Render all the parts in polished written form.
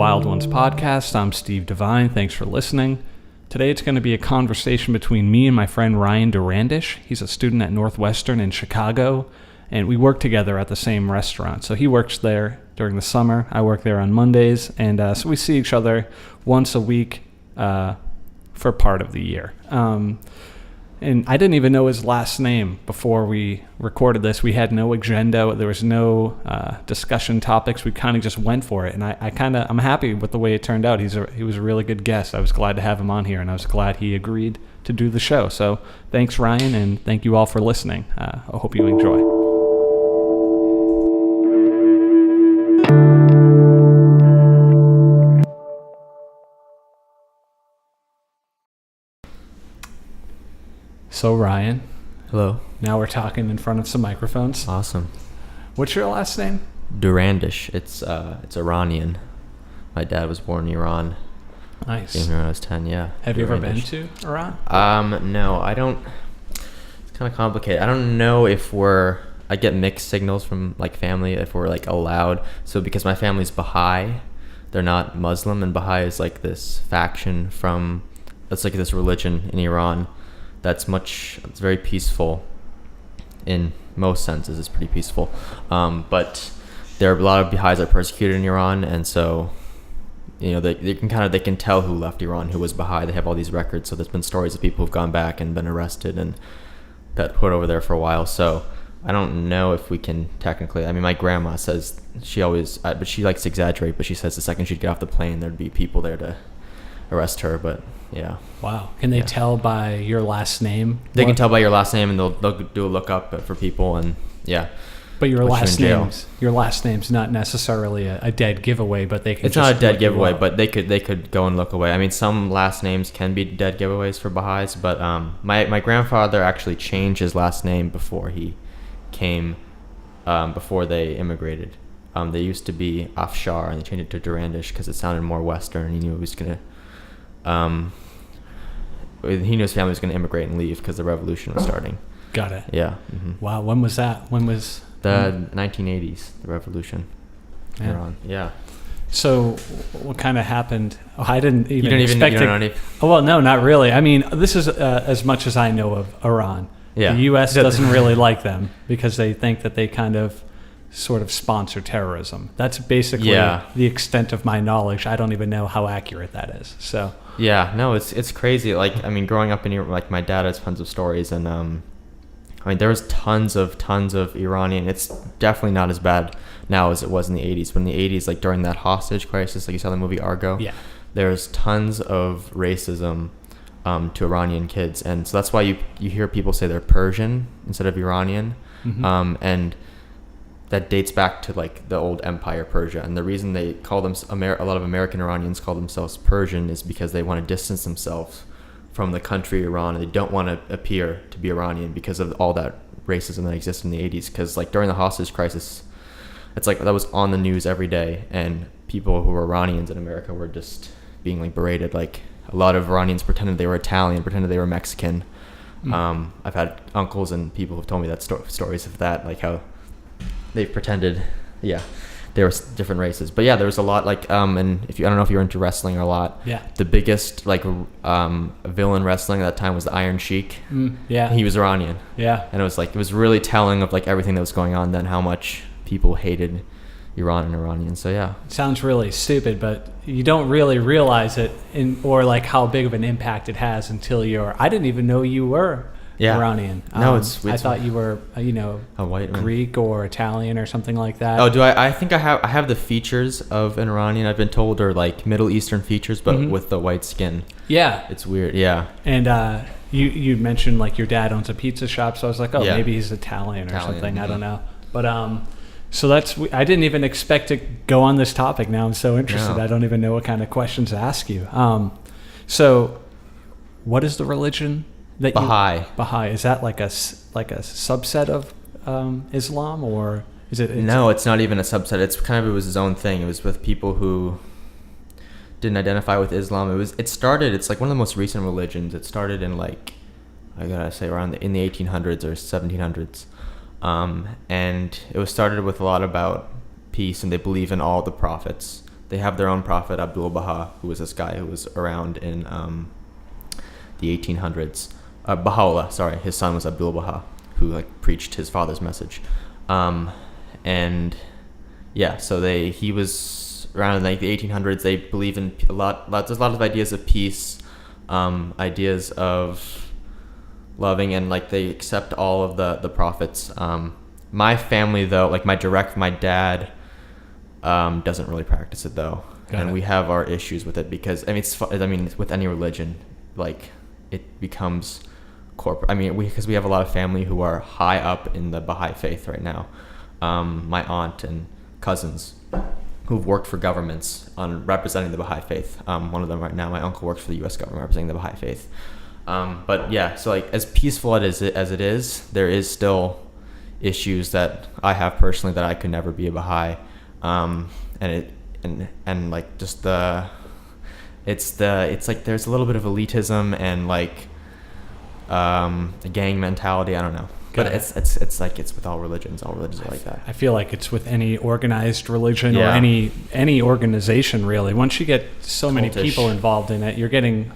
Wild Ones podcast. I'm Steve Devine. Thanks for listening. Today it's going to be a conversation between me and my friend Ryan Durandish. He's a student at Northwestern in Chicago, and we work together at the same restaurant. So he works there during the summer. I work there on Mondays, and so we see each other once a week for part of the year. And I didn't even know his last name before we recorded this. We had no agenda. There was no discussion topics. We kind of just went for it. And I'm happy with the way it turned out. He was a really good guest. I was glad to have him on here, and I was glad he agreed to do the show. So thanks, Ryan, and thank you all for listening. I hope you enjoy. So Ryan. Hello. Now we're talking in front of some microphones. Awesome. What's your last name? Durandish. It's Iranian. My dad was born in Iran. Nice. Came here when I was 10, yeah. Have you ever been to Iran? No, I don't. It's kind of complicated. I don't know if I get mixed signals from like family if we're like allowed. So because my family's Baha'i, they're not Muslim, and Baha'i is like this faction it's like this religion in Iran. It's very peaceful in most senses. It's pretty peaceful. But there are a lot of Baha'is that are persecuted in Iran, and so, they can tell who left Iran, who was Baha'i. They have all these records. So there's been stories of people who've gone back and been arrested and got put over there for a while. So I don't know if we can technically, my grandma says but she likes to exaggerate, but she says the second she'd get off the plane, there'd be people there to arrest her, but yeah. Wow. Can they tell by your last name? They can tell by your last name, and they'll do a lookup for people, and yeah. But your last name's not necessarily a dead giveaway, but they can. It's not a dead giveaway, but they could go and look away. Some last names can be dead giveaways for Baha'is, but my grandfather actually changed his last name before he came, before they immigrated. They used to be Afshar, and they changed it to Durandish because it sounded more Western. He knew he was gonna. He knew his family was going to immigrate and leave because the revolution was starting. Got it. Yeah. Mm-hmm. Wow. When was that? The 1980s, the revolution. Yeah. Iran. Yeah. So what kind of happened? I didn't even expect it. Oh, well, no, not really. This is as much as I know of Iran. Yeah. The U.S. doesn't really like them because they think that they kind of sort of sponsor terrorism. That's basically the extent of my knowledge. I don't even know how accurate that is. So yeah, no, it's crazy. Growing up in Iran, my dad has tons of stories, and there was tons of Iranian. It's definitely not as bad now as it was in the 80s. But in the 80s, during that hostage crisis, you saw the movie Argo. Yeah, there's tons of racism to Iranian kids, and so that's why you hear people say they're Persian instead of Iranian, and that dates back to the old empire Persia. And the reason they call them a lot of American Iranians call themselves Persian is because they want to distance themselves from the country Iran, and they don't want to appear to be Iranian because of all that racism that existed in the 80s. Because during the hostage crisis, it's that was on the news every day, and people who were Iranians in America were just being berated. A lot of Iranians pretended they were Italian, pretended they were Mexican. I've had uncles and people who've told me that stories of that, how they pretended, there was different races. But yeah, there was a lot and I don't know if you're into wrestling a lot. Yeah. The biggest villain wrestling at that time was the Iron Sheik. Yeah. He was Iranian. Yeah. And it was really telling of everything that was going on then, how much people hated Iran and Iranians. So yeah. It sounds really stupid, but you don't really realize it or how big of an impact it has until I didn't even know you were Iranian. No, I thought you were, a white Greek or Italian or something like that. Oh, do I? I think I have the features of an Iranian, I've been told, or Middle Eastern features, but with the white skin. Yeah. It's weird. Yeah. And you mentioned your dad owns a pizza shop, so I was maybe he's Italian or something. Mm-hmm. I don't know. But so I didn't even expect to go on this topic. Now I'm so interested. No. I don't even know what kind of questions to ask you. So what is the religion? Baha'i. Is that like a subset of Islam, or is it? No, it's not even a subset. It was his own thing. It was with people who didn't identify with Islam. It started. It's one of the most recent religions. It started in I gotta say in the 1800s or 1700s, and it was started with a lot about peace, and they believe in all the prophets. they have their own prophet, Abdul Baha, who was this guy who was around in the 1800s. Baha'u'llah, sorry, his son was Abdul Baha, who like preached his father's message. And yeah, so he was around in like the 1800s. They believe in there's a lot of ideas of peace, ideas of loving, and like they accept all of the prophets. My family though, like my dad doesn't really practice it though. And we have our issues with it because with any religion, like it becomes corporate. Because we have a lot of family who are high up in the Baha'i faith right now. My aunt and cousins who've worked for governments on representing the Baha'i faith. One of them right now, my uncle works for the U.S. government representing the Baha'i faith. But yeah, so like as peaceful as it is, there is still issues that I have personally that I could never be a Baha'i. And like just it's like there's a little bit of elitism and like a gang mentality. I don't know. But it's like it's with all religions. All religions are like that. I feel like it's with any organized religion or any organization really. Once you get so many people involved in it, you're getting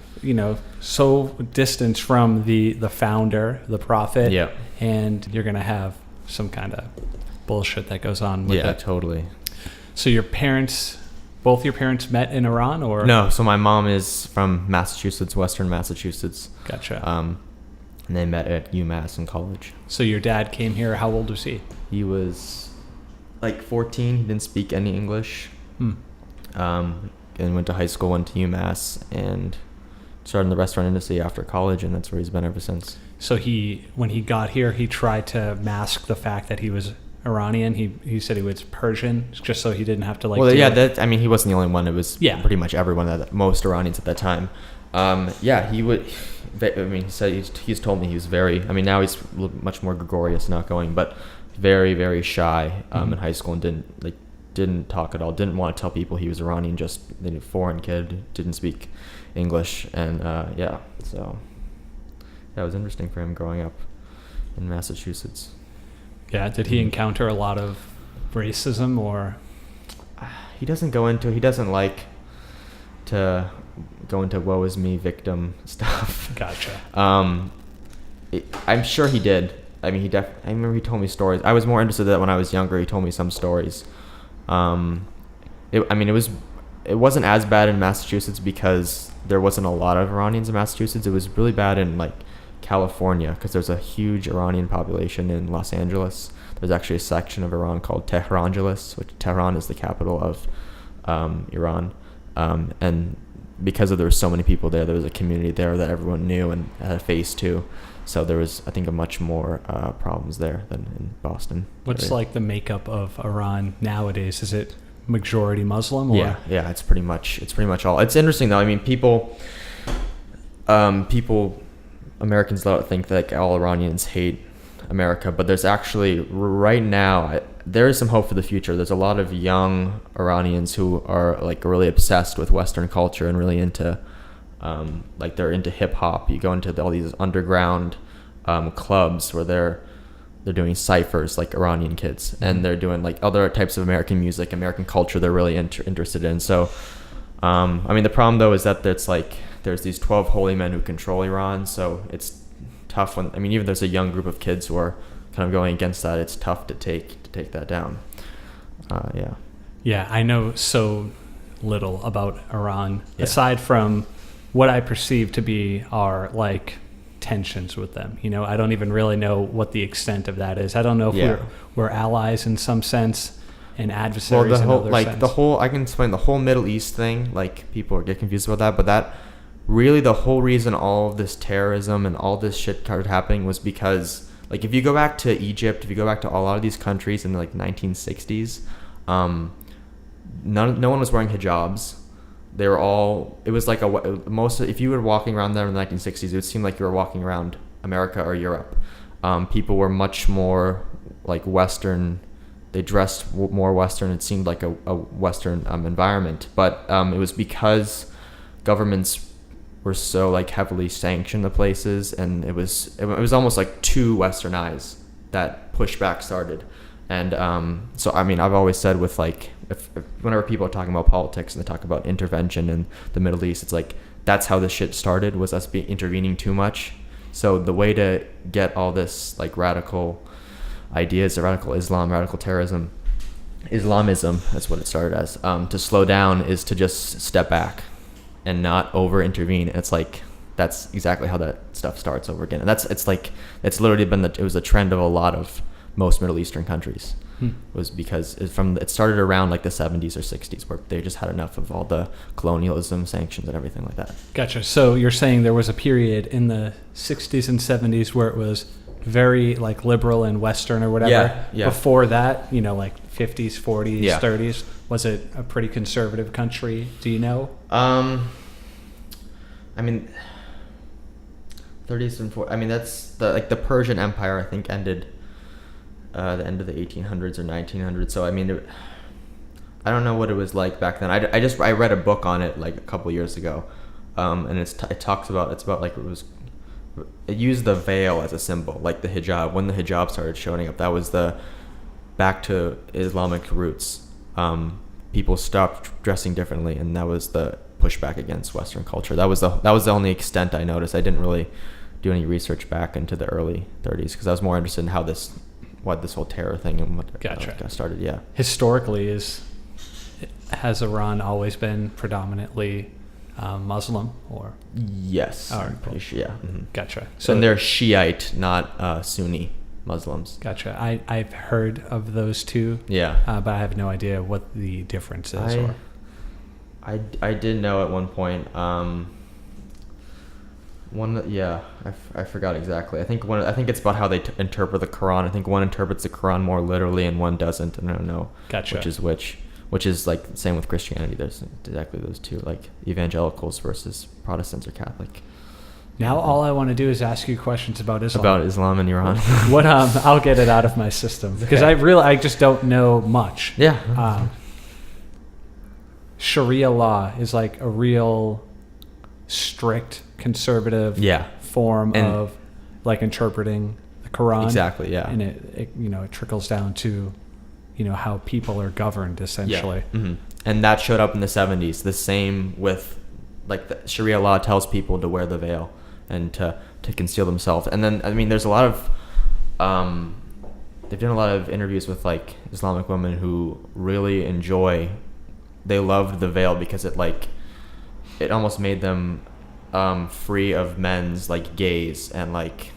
so distanced from the founder, the prophet, and you're gonna have some kind of bullshit that goes on with it. Yeah, totally. So both your parents met in Iran, or no? So my mom is from Massachusetts, Western Massachusetts. Gotcha. And they met at UMass in college. So your dad came here. How old was he? He was like 14. He didn't speak any English. And went to high school, went to UMass, and started in the restaurant industry after college, and that's where he's been ever since. So when he got here, he tried to mask the fact that he was Iranian. He said he was Persian, just so he didn't have to like. Well, yeah, he wasn't the only one. It was pretty much everyone, most Iranians at that time. He would. He said he's told me he was very. Now he's much more gregarious, not going, but very, very shy in high school and didn't talk at all. Didn't want to tell people he was Iranian. Just a foreign kid, didn't speak English, and so that was interesting for him growing up in Massachusetts. Yeah, did he encounter a lot of racism or? He doesn't like to go into woe is me victim stuff. Gotcha. I'm sure he did. I remember he told me stories. I was more interested in that when I was younger. He told me some stories. It wasn't as bad in Massachusetts because there wasn't a lot of Iranians in Massachusetts. It was really bad in like California because there's a huge Iranian population in Los Angeles. There's actually a section of Iran called Tehrangeles, which Tehran is the capital of Iran. And because there were so many people there was a community there that everyone knew and had a face to. So there was, I think, a much more problems there than in Boston. What's like the makeup of Iran nowadays? Is it majority Muslim? Or? Yeah, it's pretty much all. It's interesting though. People, Americans think that like, all Iranians hate America, but there's actually right now there is some hope for the future. There's a lot of young Iranians who are like really obsessed with Western culture and really into they're into hip hop. You go into all these underground clubs where they're doing ciphers like Iranian kids, and they're doing like other types of American music, American culture they're really interested in. So the problem though is that it's like there's these 12 holy men who control Iran, so it's tough when even there's a young group of kids who are kind of going against that. It's tough to take that down. I know so little about Iran aside from what I perceive to be our like tensions with them. I don't even really know what the extent of that is. I don't know if we're allies in some sense and adversaries in other sense. I can explain the whole Middle East thing. Like people get confused about that, but that really the whole reason all of this terrorism and all this shit started happening was because like if you go back to Egypt, if you go back to a lot of these countries in the like 1960s, no one was wearing hijabs. They were all, it was like if you were walking around there in the 1960s, it would seem like you were walking around America or Europe. People were much more like Western. They dressed more Western. It seemed like a Western environment, but it was because governments were so like heavily sanctioned the places, and it was almost like too westernized that pushback started. And so I've always said with like whenever people are talking about politics and they talk about intervention in the Middle East, it's like that's how this shit started, was us intervening too much. So the way to get all this like radical ideas, radical Islam, radical terrorism, Islamism, that's what it started as, to slow down is to just step back and not over intervene. It's like that's exactly how that stuff starts over again. And it's literally been it was a trend of a lot of most Middle Eastern countries. Was because it started around like the 70s or 60s, where they just had enough of all the colonialism, sanctions, and everything like that. Gotcha. So you're saying there was a period in the 60s and 70s where it was very like liberal and Western or whatever. Yeah. Before that, like 50s, 40s, Yeah. 30s, was it a pretty conservative country? Do you know? I mean, 30s and 40s. I mean, that's the Persian Empire, I think, ended the end of the 1800s or 1900s. So I mean, I don't know what it was like back then. I read a book on it like a couple years ago, and it talks about it used the veil as a symbol, like the hijab. When the hijab started showing up, that was the back to Islamic roots. People stopped dressing differently, and that was the pushback against Western culture. That was the only extent I noticed. I didn't really do any research back into the early 30s because I was more interested in what this whole terror thing and what Gotcha. Got started. Yeah. Historically, has Iran always been predominantly Muslim or? Yes. All right, I'm pretty sure. Yeah. Mm-hmm. Gotcha. So and they're Shiite, not Sunni Muslims. Gotcha. I've heard of those two. Yeah. But I have no idea what the difference is. I did know at one point. I forgot exactly. I think it's about how they interpret the Quran. I think one interprets the Quran more literally and one doesn't, and I don't know Gotcha. which is like the same with Christianity. There's exactly those two, like evangelicals versus Protestants or Catholic. Now all I want to do is ask you questions about Islam. About Islam and Iran. What I'll get it out of my system because I just don't know much. Yeah. Sharia law is like a real strict conservative form of like interpreting the Quran. Exactly. Yeah. And it trickles down to how people are governed essentially. Yeah. Mm-hmm. And that showed up in the 70s. The same with like the Sharia law tells people to wear the veil and to conceal themselves. And then I mean there's a lot of they've done a lot of interviews with like Islamic women who really they loved the veil because it almost made them free of men's like gaze and like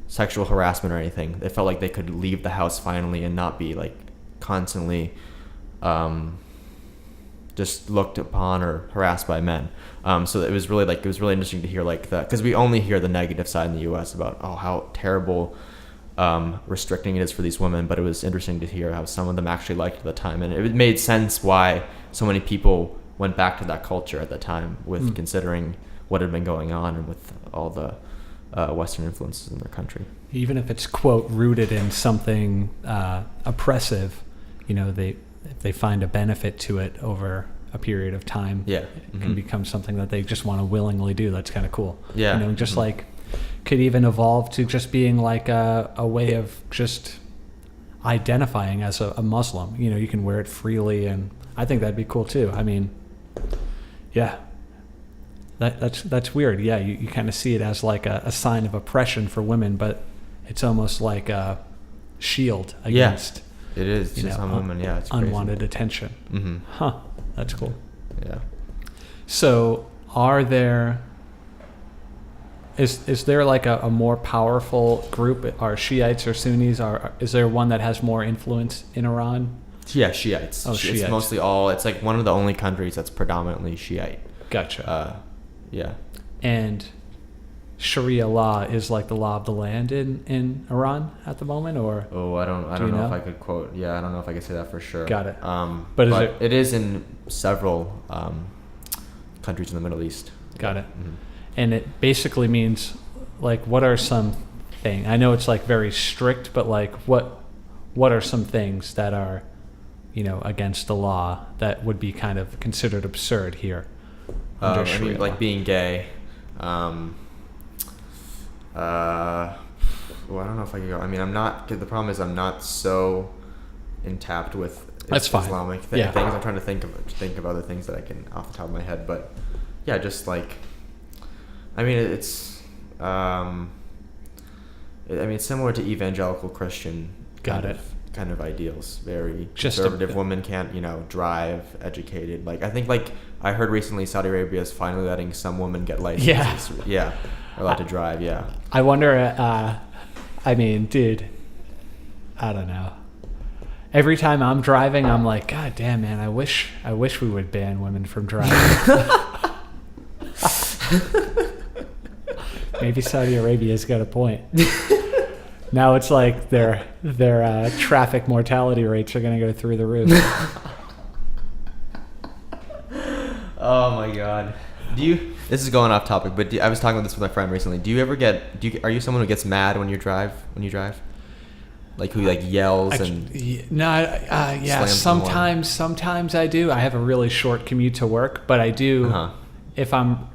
sexual harassment or anything. They felt like they could leave the house finally and not be like constantly just looked upon or harassed by men. So it was really interesting to hear like that, because we only hear the negative side in the U.S. about how terrible restricting it is for these women, but it was interesting to hear how some of them actually liked it at the time, and it made sense why so many people went back to that culture at the time with considering what had been going on and with all the Western influences in their country. Even if it's quote rooted in something oppressive, if they find a benefit to it over a period of time, it can become something that they just want to willingly do. That's kind of cool. Like could even evolve to just being like a way of just identifying as a Muslim. You can wear it freely, and I think that'd be cool too. I mean, yeah, that's weird. Yeah, you kind of see it as like a sign of oppression for women, but it's almost like a shield against. It is to some women. Yeah, it's crazy. Unwanted attention. Mm-hmm. Huh. That's cool. Yeah. So, is there like a more powerful group? Are Shiites or Sunnis? Is there one that has more influence in Iran? Yeah, Shiites. Oh, Shiites. It's mostly all. It's like one of the only countries that's predominantly Shiite. Gotcha. Yeah. And Sharia law is like the law of the land in Iran at the moment, or? Oh, I don't know if I could quote. Yeah, I don't know if I could say that for sure. Got it. But it is in several countries in the Middle East. Got it. Mm-hmm. And it basically means, like, what are some things? I know it's like very strict, but like, what are some things that are, against the law that would be kind of considered absurd here? I mean, like being gay. Well, I don't know if I could go. I mean, I'm not. The problem is I'm not so in tapped with That's fine. Islamic Yeah. things. I'm trying to think of other things that I can off the top of my head, but yeah, just like, I mean, it's it's similar to evangelical Christian kind of ideals. Very Just conservative. Women can't, drive, educated. Like, I think, like, I heard recently Saudi Arabia is finally letting some women get licenses. Yeah. Are allowed to drive, yeah. I wonder, I mean, dude, I don't know. Every time I'm driving, I'm like, God damn, man, I wish we would ban women from driving. Maybe Saudi Arabia's got a point. Now it's like their traffic mortality rates are going to go through the roof. Oh my God. This is going off topic, but I was talking about this with my friend recently. Are you someone who gets mad when you drive? Like, who, like, yells and yeah. Sometimes I do. I have a really short commute to work, but I do. If I'm,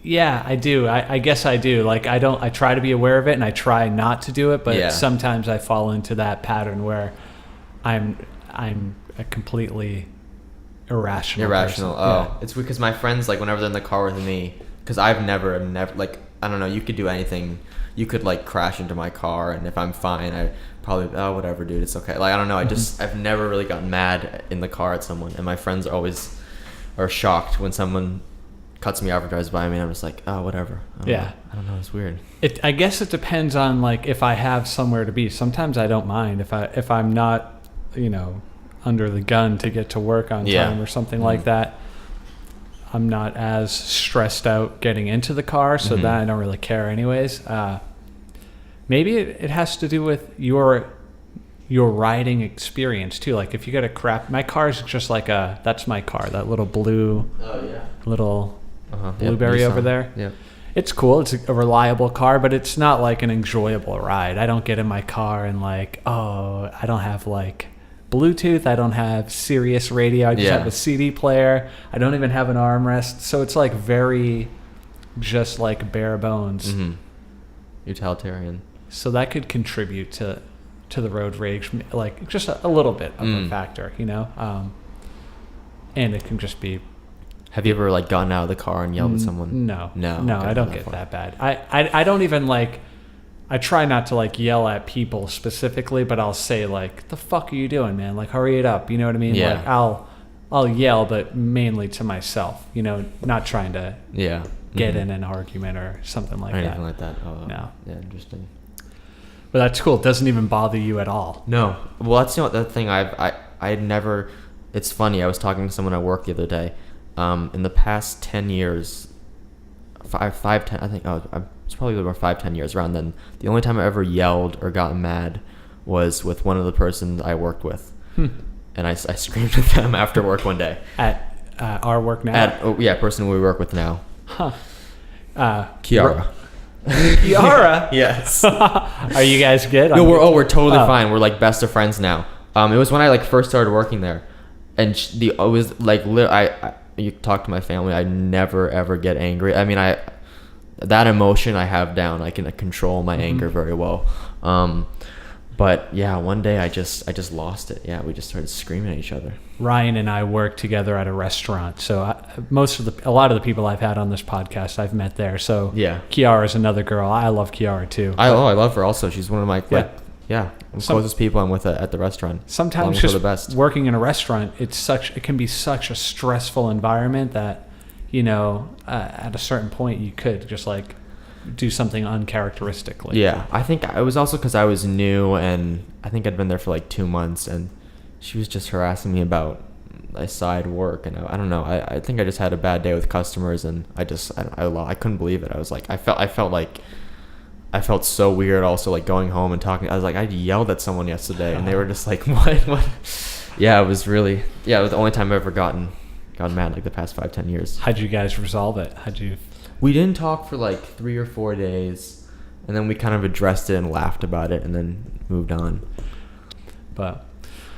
I do. I guess I do. Like, I try to be aware of it, and I try not to do it. But sometimes I fall into that pattern where I'm a completely irrational. Person. Oh, yeah. It's because my friends, like, whenever they're in the car with me, because I've never, like, I don't know. You could do anything. You could, like, crash into my car, and if I'm fine, I probably, whatever, dude, it's okay. Like, I don't know. I've never really gotten mad in the car at someone, and my friends are shocked when someone cuts me off or drives by me, and I'm just like, oh, whatever. I don't know. It's weird. I guess it depends on, like, if I have somewhere to be. Sometimes I don't mind if I'm not, under the gun to get to work on time or something like that. I'm not as stressed out getting into the car, so that I don't really care anyways. Maybe it has to do with your riding experience too. Like, if you get my car's just like that's my car, that little blue little blueberry over there. Yeah. It's cool. It's a reliable car, but it's not like an enjoyable ride. I don't get in my car and like, I don't have like Bluetooth. I don't have Sirius radio. I just have a CD player. I don't even have an armrest. So it's like very just like bare bones. Utilitarian. So that could contribute to the road rage, like just a little bit of a factor, and it can just be. Have you ever like gotten out of the car and yelled at someone? No, okay, I don't get that bad. I don't even like. I try not to like yell at people specifically, but I'll say like, "The fuck are you doing, man? Like, hurry it up." You know what I mean? Yeah. Like I'll yell, but mainly to myself. Not trying to get in an argument or something like that. Anything like that. Oh, no. Yeah, interesting. But that's cool. It doesn't even bother you at all. No. Well, that's the thing. I had never. It's funny. I was talking to someone at work the other day. In the past 10 years, 10, I think. It's probably about 5-10 years around then. The only time I ever yelled or got mad was with one of the persons I worked with, and I screamed at them after work one day. At our work now. Person we work with now. Huh. Kiara. Kiara? Yes. Are you guys good? No, we're totally fine. We're like best of friends now. It was when I like first started working there, and it was like you talk to my family. I never ever get angry. I mean, that emotion I have down. I can control my anger very well. But yeah, one day I just lost it. Yeah, we just started screaming at each other. Ryan and I work together at a restaurant, so a lot of the people I've had on this podcast I've met there. So yeah, Kiara's another girl. I love Kiara too. I love her also. She's one of my closest people I'm with at the restaurant. Sometimes just working in a restaurant, it can be such a stressful environment that at a certain point you could just like do something uncharacteristically. Yeah, I think it was also because I was new, and I think I'd been there for like 2 months, and she was just harassing me about my side work, and I don't know. I think I just had a bad day with customers, and I couldn't believe it. I was like, I felt so weird. Also, like going home and talking. I was like, I yelled at someone yesterday, and they were just like, what? Yeah, it was the only time I've ever gotten mad like the past 5-10 years. How'd you guys resolve it? We didn't talk for like 3 or 4 days, and then we kind of addressed it and laughed about it, and then moved on. But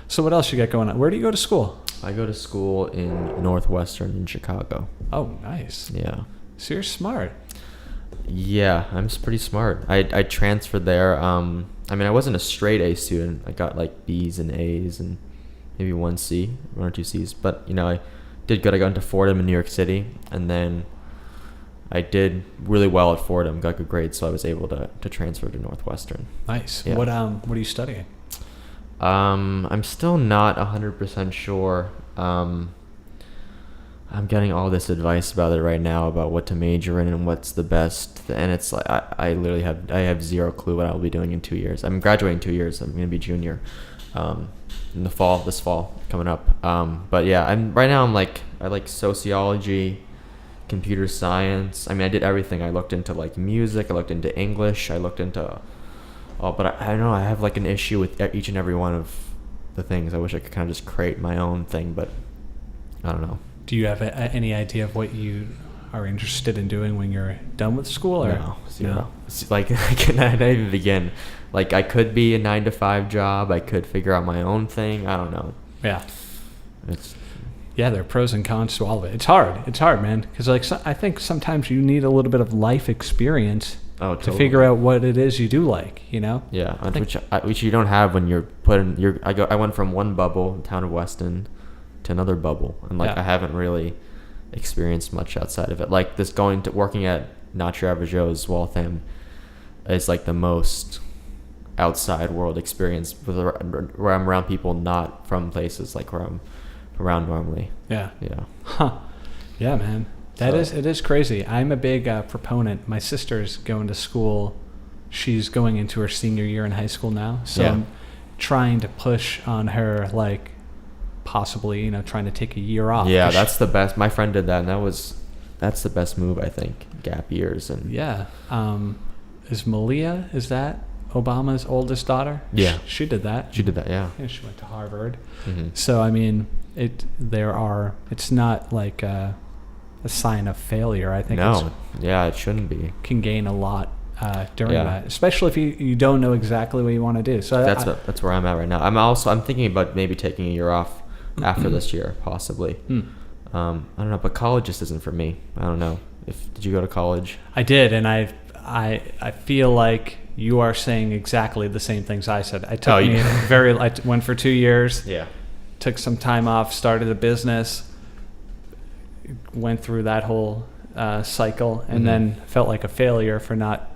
so what else you got going on? Where do you go to school? I go to school in Northwestern in Chicago. Oh, nice. Yeah. So you're smart. Yeah, I'm pretty smart. I transferred there. I mean, I wasn't a straight A student. I got like B's and A's, and maybe one or two C's. But I did good. I got into Fordham in New York City, and then I did really well at Fordham, got good grades, so I was able to transfer to Northwestern. Nice. Yeah. What are you studying? I'm still not 100% sure. I'm getting all this advice about it right now about what to major in and what's the best, and it's like I literally have zero clue what I'll be doing in 2 years. I'm graduating 2 years. I'm gonna be junior in this fall coming up. But yeah, I like sociology, computer science. I mean, I did everything. I looked into like music. I looked into English. I looked into but I don't know. I have like an issue with each and every one of the things. I wish I could kind of just create my own thing, but I don't know. Do you have any idea of what you are interested in doing when you're done with school? Or No, zero. No. It's like I cannot even begin. Like I could be a 9-to-5 job. I could figure out my own thing. I don't know. Yeah. There are pros and cons to all of it. It's hard, man. Because I think sometimes you need a little bit of life experience to figure out what it is you do like. Yeah, which you don't have when you're put in. I went from one bubble, town of Weston, to another bubble, and I haven't really experienced much outside of it. Like this working at Not Your Average Joe's Waltham is like the most outside world experience where I'm around people not from places like where I'm around normally. Yeah. Huh. Yeah, man. It is crazy. I'm a big proponent. My sister's going to school. She's going into her senior year in high school now. So I'm trying to push on her, like possibly, trying to take a year off. Yeah, that's the best. My friend did that, and that's the best move, I think. Gap years. And yeah. Is Malia, is that Obama's oldest daughter? Yeah. She did that. Yeah. Yeah, she went to Harvard. Mm-hmm. So, I mean, it's not like a sign of failure. I think it shouldn't be. Can gain a lot during that, especially if you don't know exactly what you want to do. So that's where I'm at right now. I'm thinking about maybe taking a year off after this year, possibly. I don't know, but college just isn't for me. I don't know. Did you go to college? I did, and I feel like you are saying exactly the same things I said. I went for 2 years. Yeah. Took some time off, started a business, went through that whole cycle, and then felt like a failure for not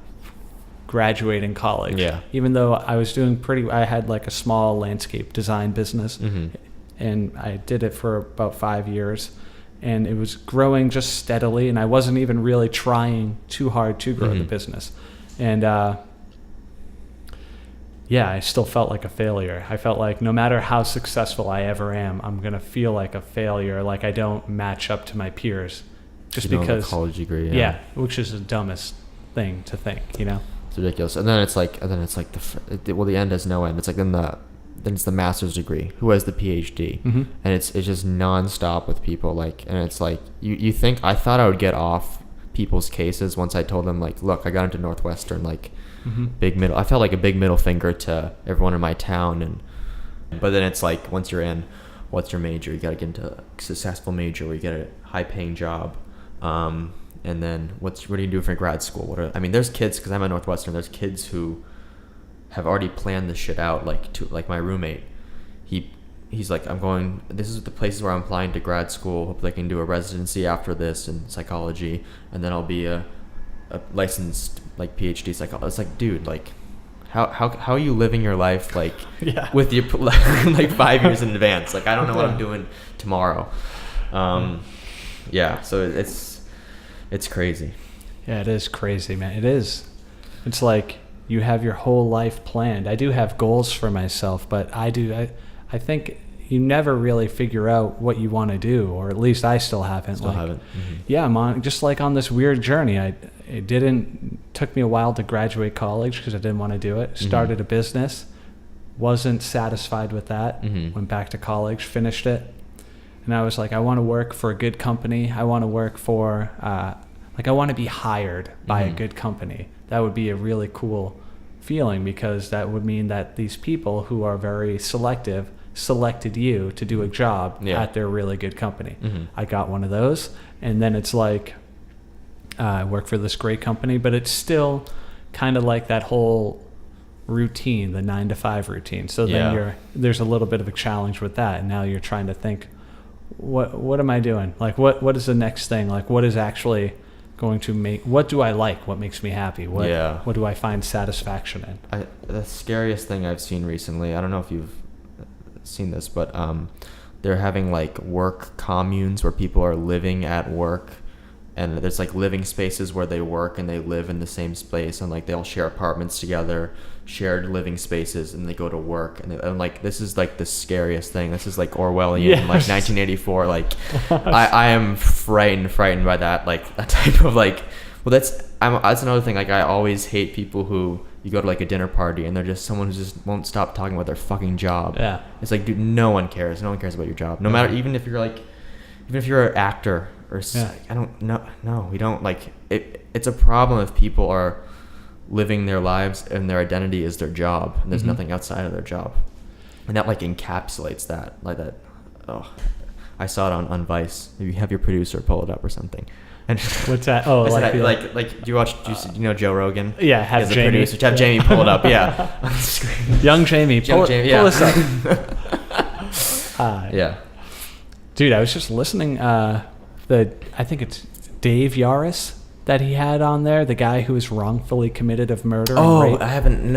graduating college. Yeah. Even though I was doing I had like a small landscape design business, and I did it for about 5 years, and it was growing just steadily, and I wasn't even really trying too hard to grow the business. And I still felt like a failure. I felt like no matter how successful I ever am, I'm going to feel like a failure, like I don't match up to my peers. Just because... a college degree. Yeah, which is the dumbest thing to think, It's ridiculous. And then it's like the end has no end. It's like then it's the master's degree. Who has the PhD? Mm-hmm. And it's just nonstop with people. And it's like, you think, I thought I would get off people's cases once I told them, like, look, I got into Northwestern, I felt like a big middle finger to everyone in my town, but then it's like, once you're in, what's your major? You got to get into a successful major where you get a high paying job, and then what do you do for grad school? There's kids, because I'm at Northwestern, there's kids who have already planned this shit out. Like my roommate, he's like, this is the places where I'm applying to grad school, hopefully I can do a residency after this in psychology, and then I'll be a licensed PhD psychologist. It's like, dude, how are you living your life with your 5 years in advance? I don't know what I'm doing tomorrow. So it's crazy. Yeah, it is crazy, man. It is. It's like you have your whole life planned. I do have goals for myself, but I think you never really figure out what you want to do, or at least I still haven't. Mm-hmm. Yeah, I'm on this weird journey. It took me a while to graduate college because I didn't want to do it. Started a business, wasn't satisfied with that. Went back to college, finished it, and I was like, I want to work for a good company. I want to work for I want to be hired by a good company. That would be a really cool feeling, because that would mean that these people who are very selective selected you to do a job at their really good company. I got one of those, and then it's like I work for this great company, but it's still kind of like that whole routine, the 9 to 5 routine. So Yeah. then there's a little bit of a challenge with that. And now you're trying to think, what am I doing? Like, what is the next thing? Like, what is actually going to what do I like? What makes me happy? What do I find satisfaction in? The scariest thing I've seen recently, I don't know if you've seen this, but they're having like work communes where people are living at work, and there's like living spaces where they work and they live in the same space, and like they'll share apartments together, shared living spaces, and they go to work, and like this is like the scariest thing. This is like Orwellian, Yes. like 1984. Like I am frightened by that, like that type of like. Well, that's another thing. Like I always hate people who you go to like a dinner party and they're just someone who just won't stop talking about their fucking job. Yeah. It's like, dude, no one cares. No one cares about your job. No matter, even if you're an actor or I don't know. No, we don't like it. It's a problem if people are living their lives and their identity is their job and there's nothing outside of their job, and that like encapsulates that like that. Oh, I saw it on Vice. Maybe have your producer pull it up or something. And What's that? Oh, like do you know Joe Rogan? Yeah, have As a Jamie. producer, have Jamie pull it up. Yeah, on the screen. Young Jamie, pull us up. Yeah. Dude, I was just listening. I think it's Dave Yaris that he had on there, the guy who was wrongfully committed of murder. Oh, and rape. I haven't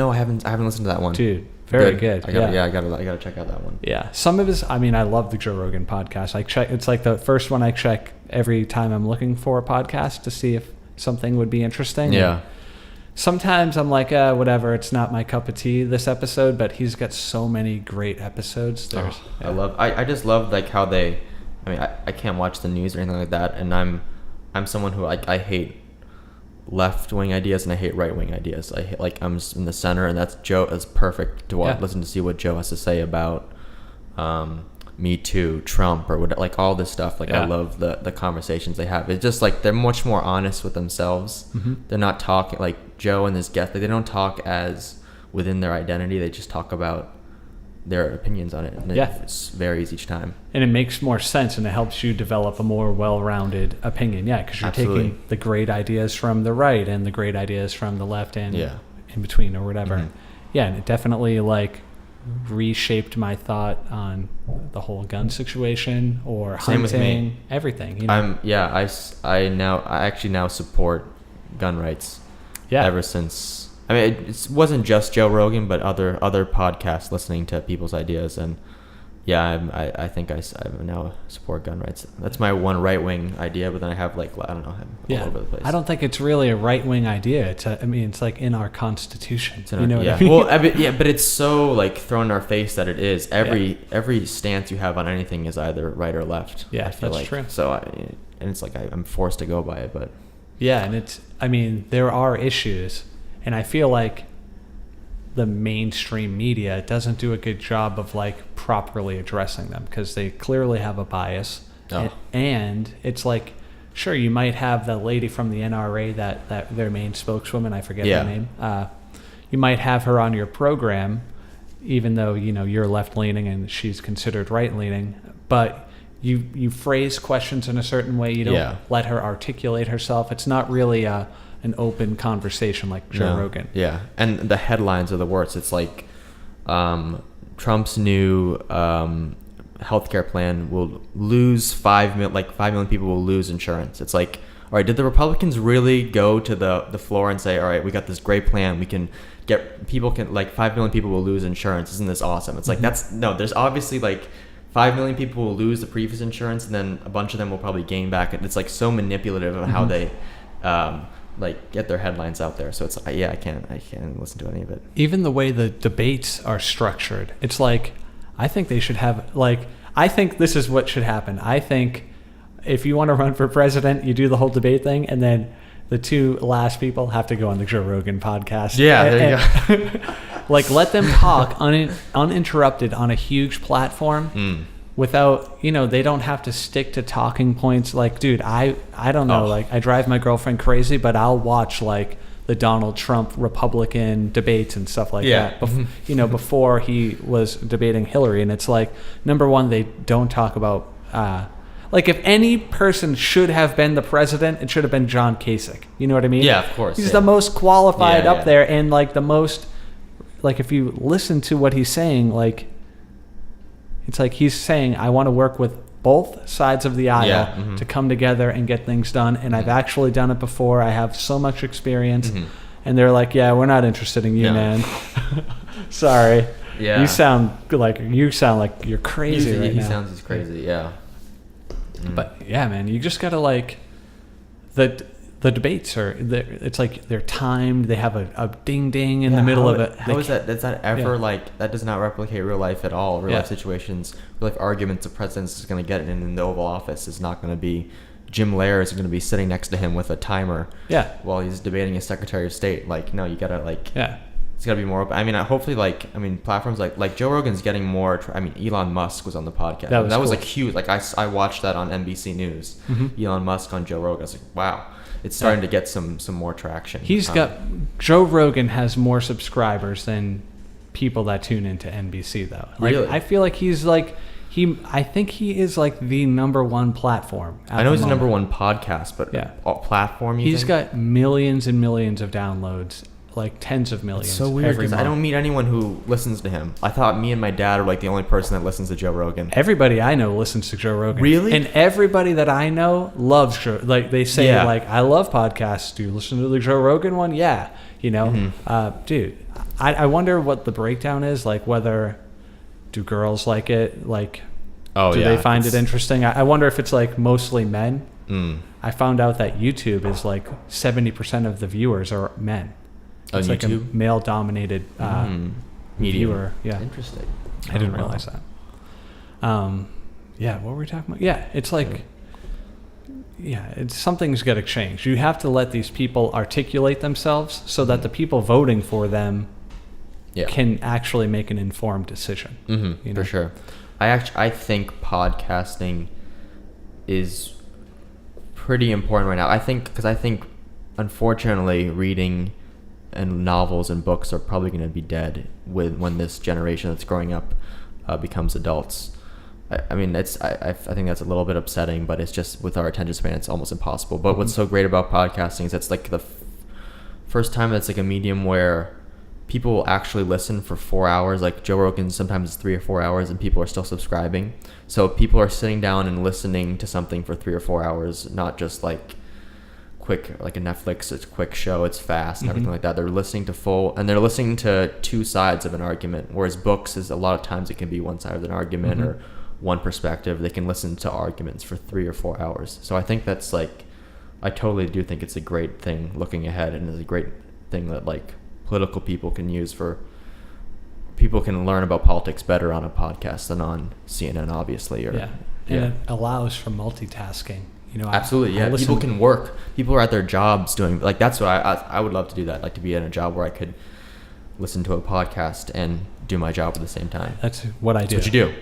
listened to that one. Dude, very good. I gotta check out that one. Yeah, some of his. I mean, I love the Joe Rogan podcast. I check. It's like the first one I check every time I'm looking for a podcast to see if something would be interesting. Yeah. And sometimes I'm like, whatever. It's not my cup of tea this episode, but he's got so many great episodes. I just love like how they. I mean, I can't watch the news or anything like that, and I'm someone who I hate left-wing ideas and I hate right-wing ideas. I hate, like, I'm in the center, and that's perfect to listen to see what Joe has to say about Me Too, Trump, or what, like all this stuff. Like I love the conversations they have. It's just like they're much more honest with themselves. They're not talking like Joe and his guest. Like, they don't talk as within their identity. They just talk about their opinions on it, and it varies each time. And it makes more sense, and it helps you develop a more well-rounded opinion. Yeah, because you're taking the great ideas from the right and the great ideas from the left and in between or whatever. Yeah, and it definitely like reshaped my thought on the whole gun situation or Same hunting, with me. everything. You know? I actually now support gun rights. Yeah. Ever since. I mean, it wasn't just Joe Rogan, but other podcasts listening to people's ideas, and I think I now support gun rights. That's my one right wing idea, but then I have like I don't know, all over the place. I don't think it's really a right wing idea. It's like in our Constitution. What I mean? Well, but it's so like thrown in our face that it is. Every stance you have on anything is either right or left. Yeah, I feel that's like. true. So and it's like I'm forced to go by it, but and there are issues. And I feel like the mainstream media doesn't do a good job of like properly addressing them because they clearly have a bias. And it's like, sure, you might have the lady from the NRA that their main spokeswoman, I forget her name. You might have her on your program, even though you're left leaning and she's considered right leaning, but you phrase questions in a certain way. You don't let her articulate herself. It's not really an open conversation like Joe Rogan. Yeah, and the headlines are the worst. It's like Trump's new healthcare plan will lose 5 million people will lose insurance. It's like, all right, did the Republicans really go to the floor and say, all right, we got this great plan, we can get 5 million people will lose insurance, isn't this awesome? It's like, there's obviously like 5 million people will lose the previous insurance, and then a bunch of them will probably gain back. And it's like so manipulative of how they like get their headlines out there. So it's I can't listen to any of it. Even the way the debates are structured, it's like, I think they should have I think this is what should happen. I think if you want to run for president, you do the whole debate thing, and then the two last people have to go on the Joe Rogan podcast. Yeah, there you go. Like, let them talk uninterrupted on a huge platform. Without, they don't have to stick to talking points. Like, dude, I don't know, like, I drive my girlfriend crazy, but I'll watch like the Donald Trump Republican debates and stuff like that. Before he was debating Hillary, and it's like, number one, they don't talk about like, if any person should have been the president, it should have been John Kasich. You know what I mean? Yeah, of course. He's the most qualified up there, and like the most like if you listen to what he's saying, like it's like he's saying, I want to work with both sides of the aisle to come together and get things done. And I've actually done it before. I have so much experience. And they're like, yeah, we're not interested in you, man. Sorry. Yeah. You sound like you're crazy right now. He sounds he's crazy. Yeah. But yeah, man, you just gotta like the debates it's like they're timed. They have a ding ding in the middle of it. How is that? Does that ever like that does not replicate real life at all? Real life situations, real life arguments. The president is going to get in the Oval Office is not going to be. Jim Lair is going to be sitting next to him with a timer. Yeah. While he's debating his Secretary of State. Like, no, you gotta like. Yeah. It's gotta be more open. I mean, hopefully, platforms like Joe Rogan's getting more. Elon Musk was on the podcast. That was like huge. Like I watched that on NBC News. Elon Musk on Joe Rogan. I was like, wow. It's starting to get some more traction. Joe Rogan has more subscribers than people that tune into NBC though. Like, really? I feel like I think he is like the number one platform. I know he's the number one podcast, but platform. He's got millions and millions of downloads, like tens of millions. It's so weird because I don't meet anyone who listens to him. I thought me and my dad are like the only person that listens to Joe Rogan. Everybody I know listens to Joe Rogan. Really? And everybody that I know loves Joe. Like they say, like I love podcasts. Do you listen to the Joe Rogan one? Yeah. You know, dude. I wonder what the breakdown is. Like whether do girls like it? Like, do they find it interesting? I wonder if it's like mostly men. I found out that YouTube is like 70% of the viewers are men. It's like YouTube? A male-dominated viewer. Yeah. Interesting. I didn't realize that. What were we talking about? Yeah, it's like, something's got to change. You have to let these people articulate themselves so that the people voting for them can actually make an informed decision. You know? For sure. I think podcasting is pretty important right now. I think unfortunately reading and novels and books are probably going to be dead when this generation that's growing up becomes adults. I think that's a little bit upsetting, but it's just with our attention span, it's almost impossible. But what's so great about podcasting is it's like the first time that's like a medium where people will actually listen for 4 hours. Like Joe Rogan, sometimes it's 3 or 4 hours, and people are still subscribing. So people are sitting down and listening to something for 3 or 4 hours, not just like quick, like a Netflix, it's a quick show, it's fast and everything like that. They're listening to two sides of an argument, whereas books is a lot of times it can be one side of an argument or one perspective. They can listen to arguments for 3 or 4 hours. So I think that's like, I totally do think it's a great thing looking ahead, and it's a great thing that like political people can use for, people can learn about politics better on a podcast than on CNN, obviously. And it allows for multitasking. You know, absolutely, yeah. People can work. People are at their jobs doing, like, that's what I would love to do that. Like to be in a job where I could listen to a podcast and do my job at the same time. That's what I do. That's what you do.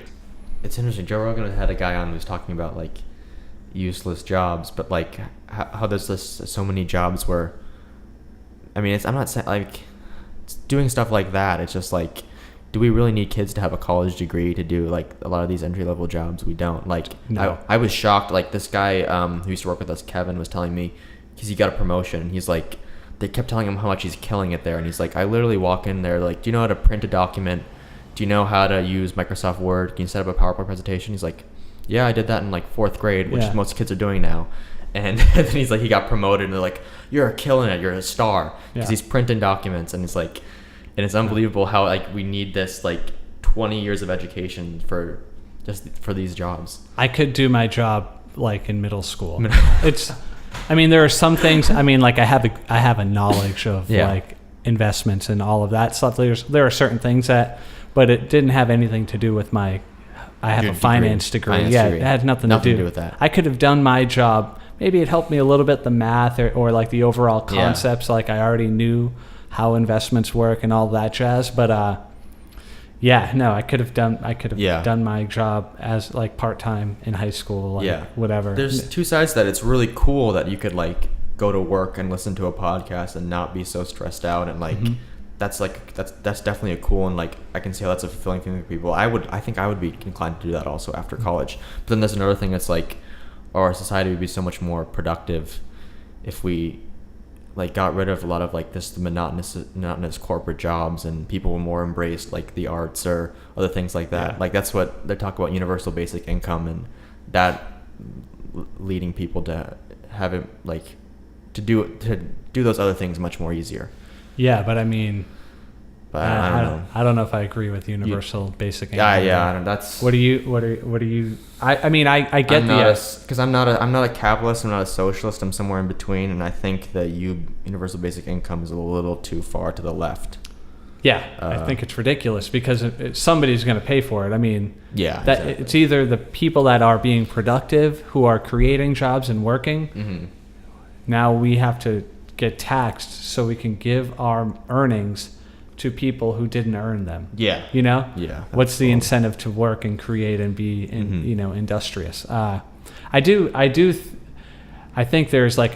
It's interesting. Joe Rogan had a guy on who was talking about like useless jobs, but like how there's so many jobs where, I mean, I'm not saying like doing stuff like that. It's just like, do we really need kids to have a college degree to do like a lot of these entry level jobs? We don't. Like, no. I was shocked. Like this guy who used to work with us, Kevin, was telling me, because he got a promotion. He's like, they kept telling him how much he's killing it there, and he's like, I literally walk in there like, do you know how to print a document? Do you know how to use Microsoft Word? Can you set up a PowerPoint presentation? He's like, yeah, I did that in like 4th grade, which most kids are doing now. And then he's like, he got promoted, and they're like, you're killing it, you're a star, because he's printing documents, and he's like. And it's unbelievable how like we need this like 20 years of education for these jobs. I could do my job like in middle school. There are some things. I mean, like I have a knowledge of like investments and all of that stuff. There are certain things but it didn't have anything to do with I have a finance degree. It had nothing to do with that. I could have done my job. Maybe it helped me a little bit, the math or like the overall concepts. Like I already knew how investments work and all that jazz, but I could have done my job as like part-time in high school, whatever. There's two sides to that. It's really cool that you could like go to work and listen to a podcast and not be so stressed out, and like that's definitely a cool, and like I can see how that's a fulfilling thing for people. I think I would be inclined to do that also after college. But then there's another thing that's like our society would be so much more productive if we like got rid of a lot of like this monotonous corporate jobs, and people more embraced like the arts or other things like that. Yeah. Like that's what they talk about, universal basic income, and that leading people to have it like to do those other things much more easier. Yeah, but I mean, But I don't know. I don't know if I agree with universal basic income. Yeah. I don't, that's What do you? I mean, I get because I'm not a capitalist. I'm not a socialist. I'm somewhere in between, and I think that universal basic income is a little too far to the left. Yeah, I think it's ridiculous because somebody's going to pay for it. I mean, Yeah, that exactly. it's either the people that are being productive, who are creating jobs and working. Mm-hmm. Now we have to get taxed so we can give our earnings to people who didn't earn them. Yeah. You know? Yeah. What's the absolutely. incentive to work and create and be, Mhm. industrious? I think there's like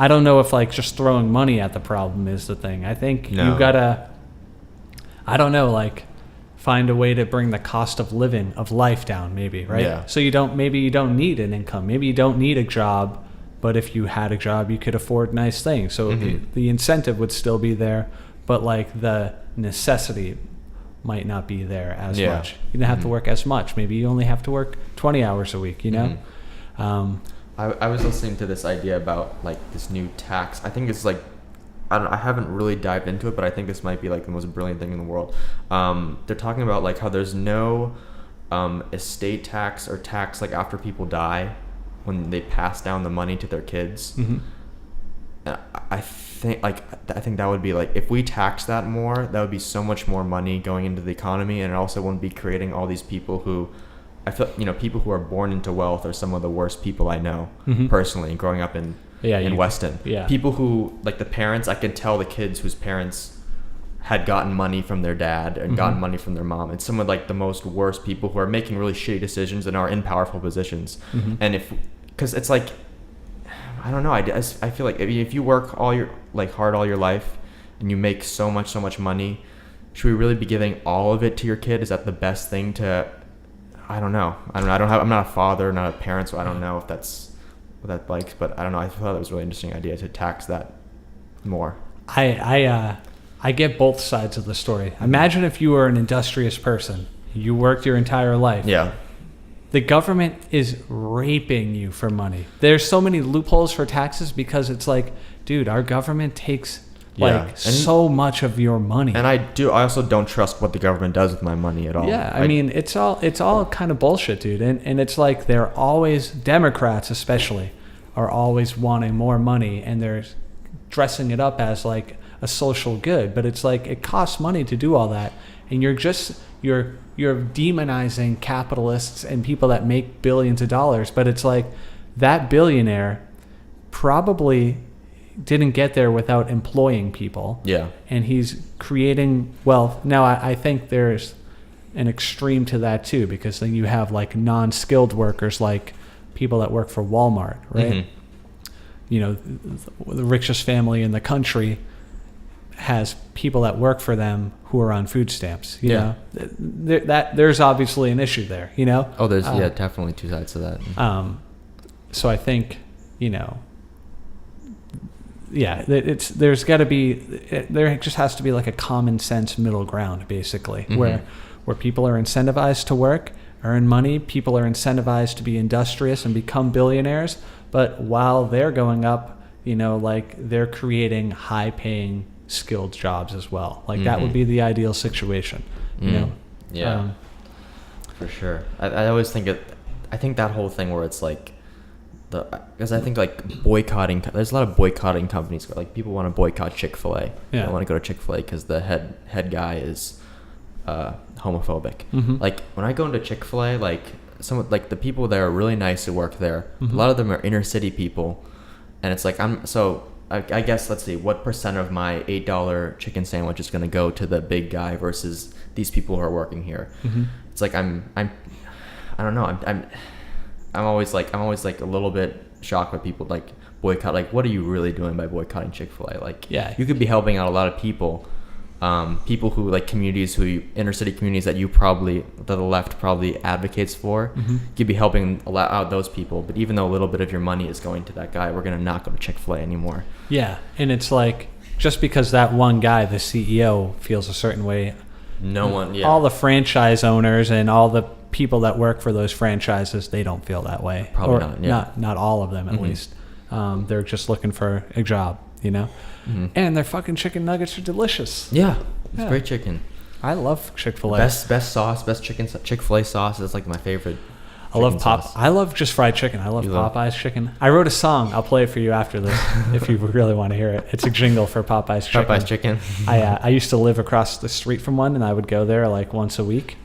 I don't know if like just throwing money at the problem is the thing. I think No. you gotta, I don't know, like find a way to bring the cost of living, of life down maybe, right? Yeah. So maybe you don't need an income. Maybe you don't need a job, but if you had a job, you could afford nice things. So the incentive would still be there, but like the necessity might not be there as Yeah. much. You don't have to work as much. Maybe you only have to work 20 hours a week, you know? I was listening to this idea about like this new tax. I think it's like I haven't really dived into it, but I think this might be like the most brilliant thing in the world. They're talking about like how there's no estate tax or tax like after people die when they pass down the money to their kids. Mhm. And I think that would be like, if we tax that more, that would be so much more money going into the economy, and it also wouldn't be creating all these people who I feel, people who are born into wealth are some of the worst people I know personally growing up in Weston. Yeah. People who, like the parents, I can tell the kids whose parents had gotten money from their dad and gotten money from their mom. It's some of like the most worst people who are making really shitty decisions and are in powerful positions. And because it's like, I don't know. I feel like if you work hard all your life and you make so much money, should we really be giving all of it to your kid? Is that the best thing to? I don't know. I'm not a father, not a parent, so I don't know if that's what that likes. But I don't know. I thought it was a really interesting idea to tax that more. I get both sides of the story. Imagine if you were an industrious person. You worked your entire life. Yeah. The government is raping you for money. There's so many loopholes for taxes because it's like, dude, our government takes so much of your money. And I also don't trust what the government does with my money at all. Yeah, I mean, it's all kind of bullshit, dude. And it's like they're always, Democrats especially, are always wanting more money, and they're dressing it up as like a social good. But it's like, it costs money to do all that. And you're demonizing capitalists and people that make billions of dollars. But it's like, that billionaire probably didn't get there without employing people. Yeah. And he's creating wealth. Now, I think there's an extreme to that too, because then you have like non-skilled workers, like people that work for Walmart, right? The richest family in the country has people that work for them who are on food stamps. You know, there's obviously an issue there. Oh, there's definitely two sides to that. So I think there's got to be, there just has to be like a common sense middle ground, basically, where people are incentivized to work, earn money, people are incentivized to be industrious and become billionaires, but while they're going up, like they're creating high paying skilled jobs as well. Like that would be the ideal situation, Yeah, for sure. I always think I think that whole thing where it's like, because I think like boycotting, there's a lot of boycotting companies. Like people want to boycott Chick-fil-A. Yeah. They don't want to go to Chick-fil-A because the head guy is homophobic. Like when I go into Chick-fil-A, like the people there are really nice who work there. A lot of them are inner city people, and it's like I guess, let's see, what percent of my $8 chicken sandwich is going to go to the big guy versus these people who are working here? It's like I don't know. I'm always like a little bit shocked by people like boycott. Like, what are you really doing by boycotting Chick-fil-A? Like, Yeah. you could be helping out a lot of people people who like communities inner city communities that the left probably advocates for. You'd be helping out those people, but even though a little bit of your money is going to that guy, we're gonna not go to Chick-fil-A anymore. Yeah, and it's like just because that one guy, the CEO, feels a certain way, all the franchise owners and all the people that work for those franchises, they don't feel that way. Probably or not. Yeah. Not all of them, at least. They're just looking for a job, you know. And their fucking chicken nuggets are delicious. Yeah, it's great chicken. I love Chick-fil-A. Best sauce, best Chick-fil-A sauce. It's like my favorite. I love just fried chicken. I love Popeye's chicken. I wrote a song. I'll play it for you after this if you really want to hear it. It's a jingle for Popeye's chicken. Popeye's chicken. I used to live across the street from one, and I would go there like once a week.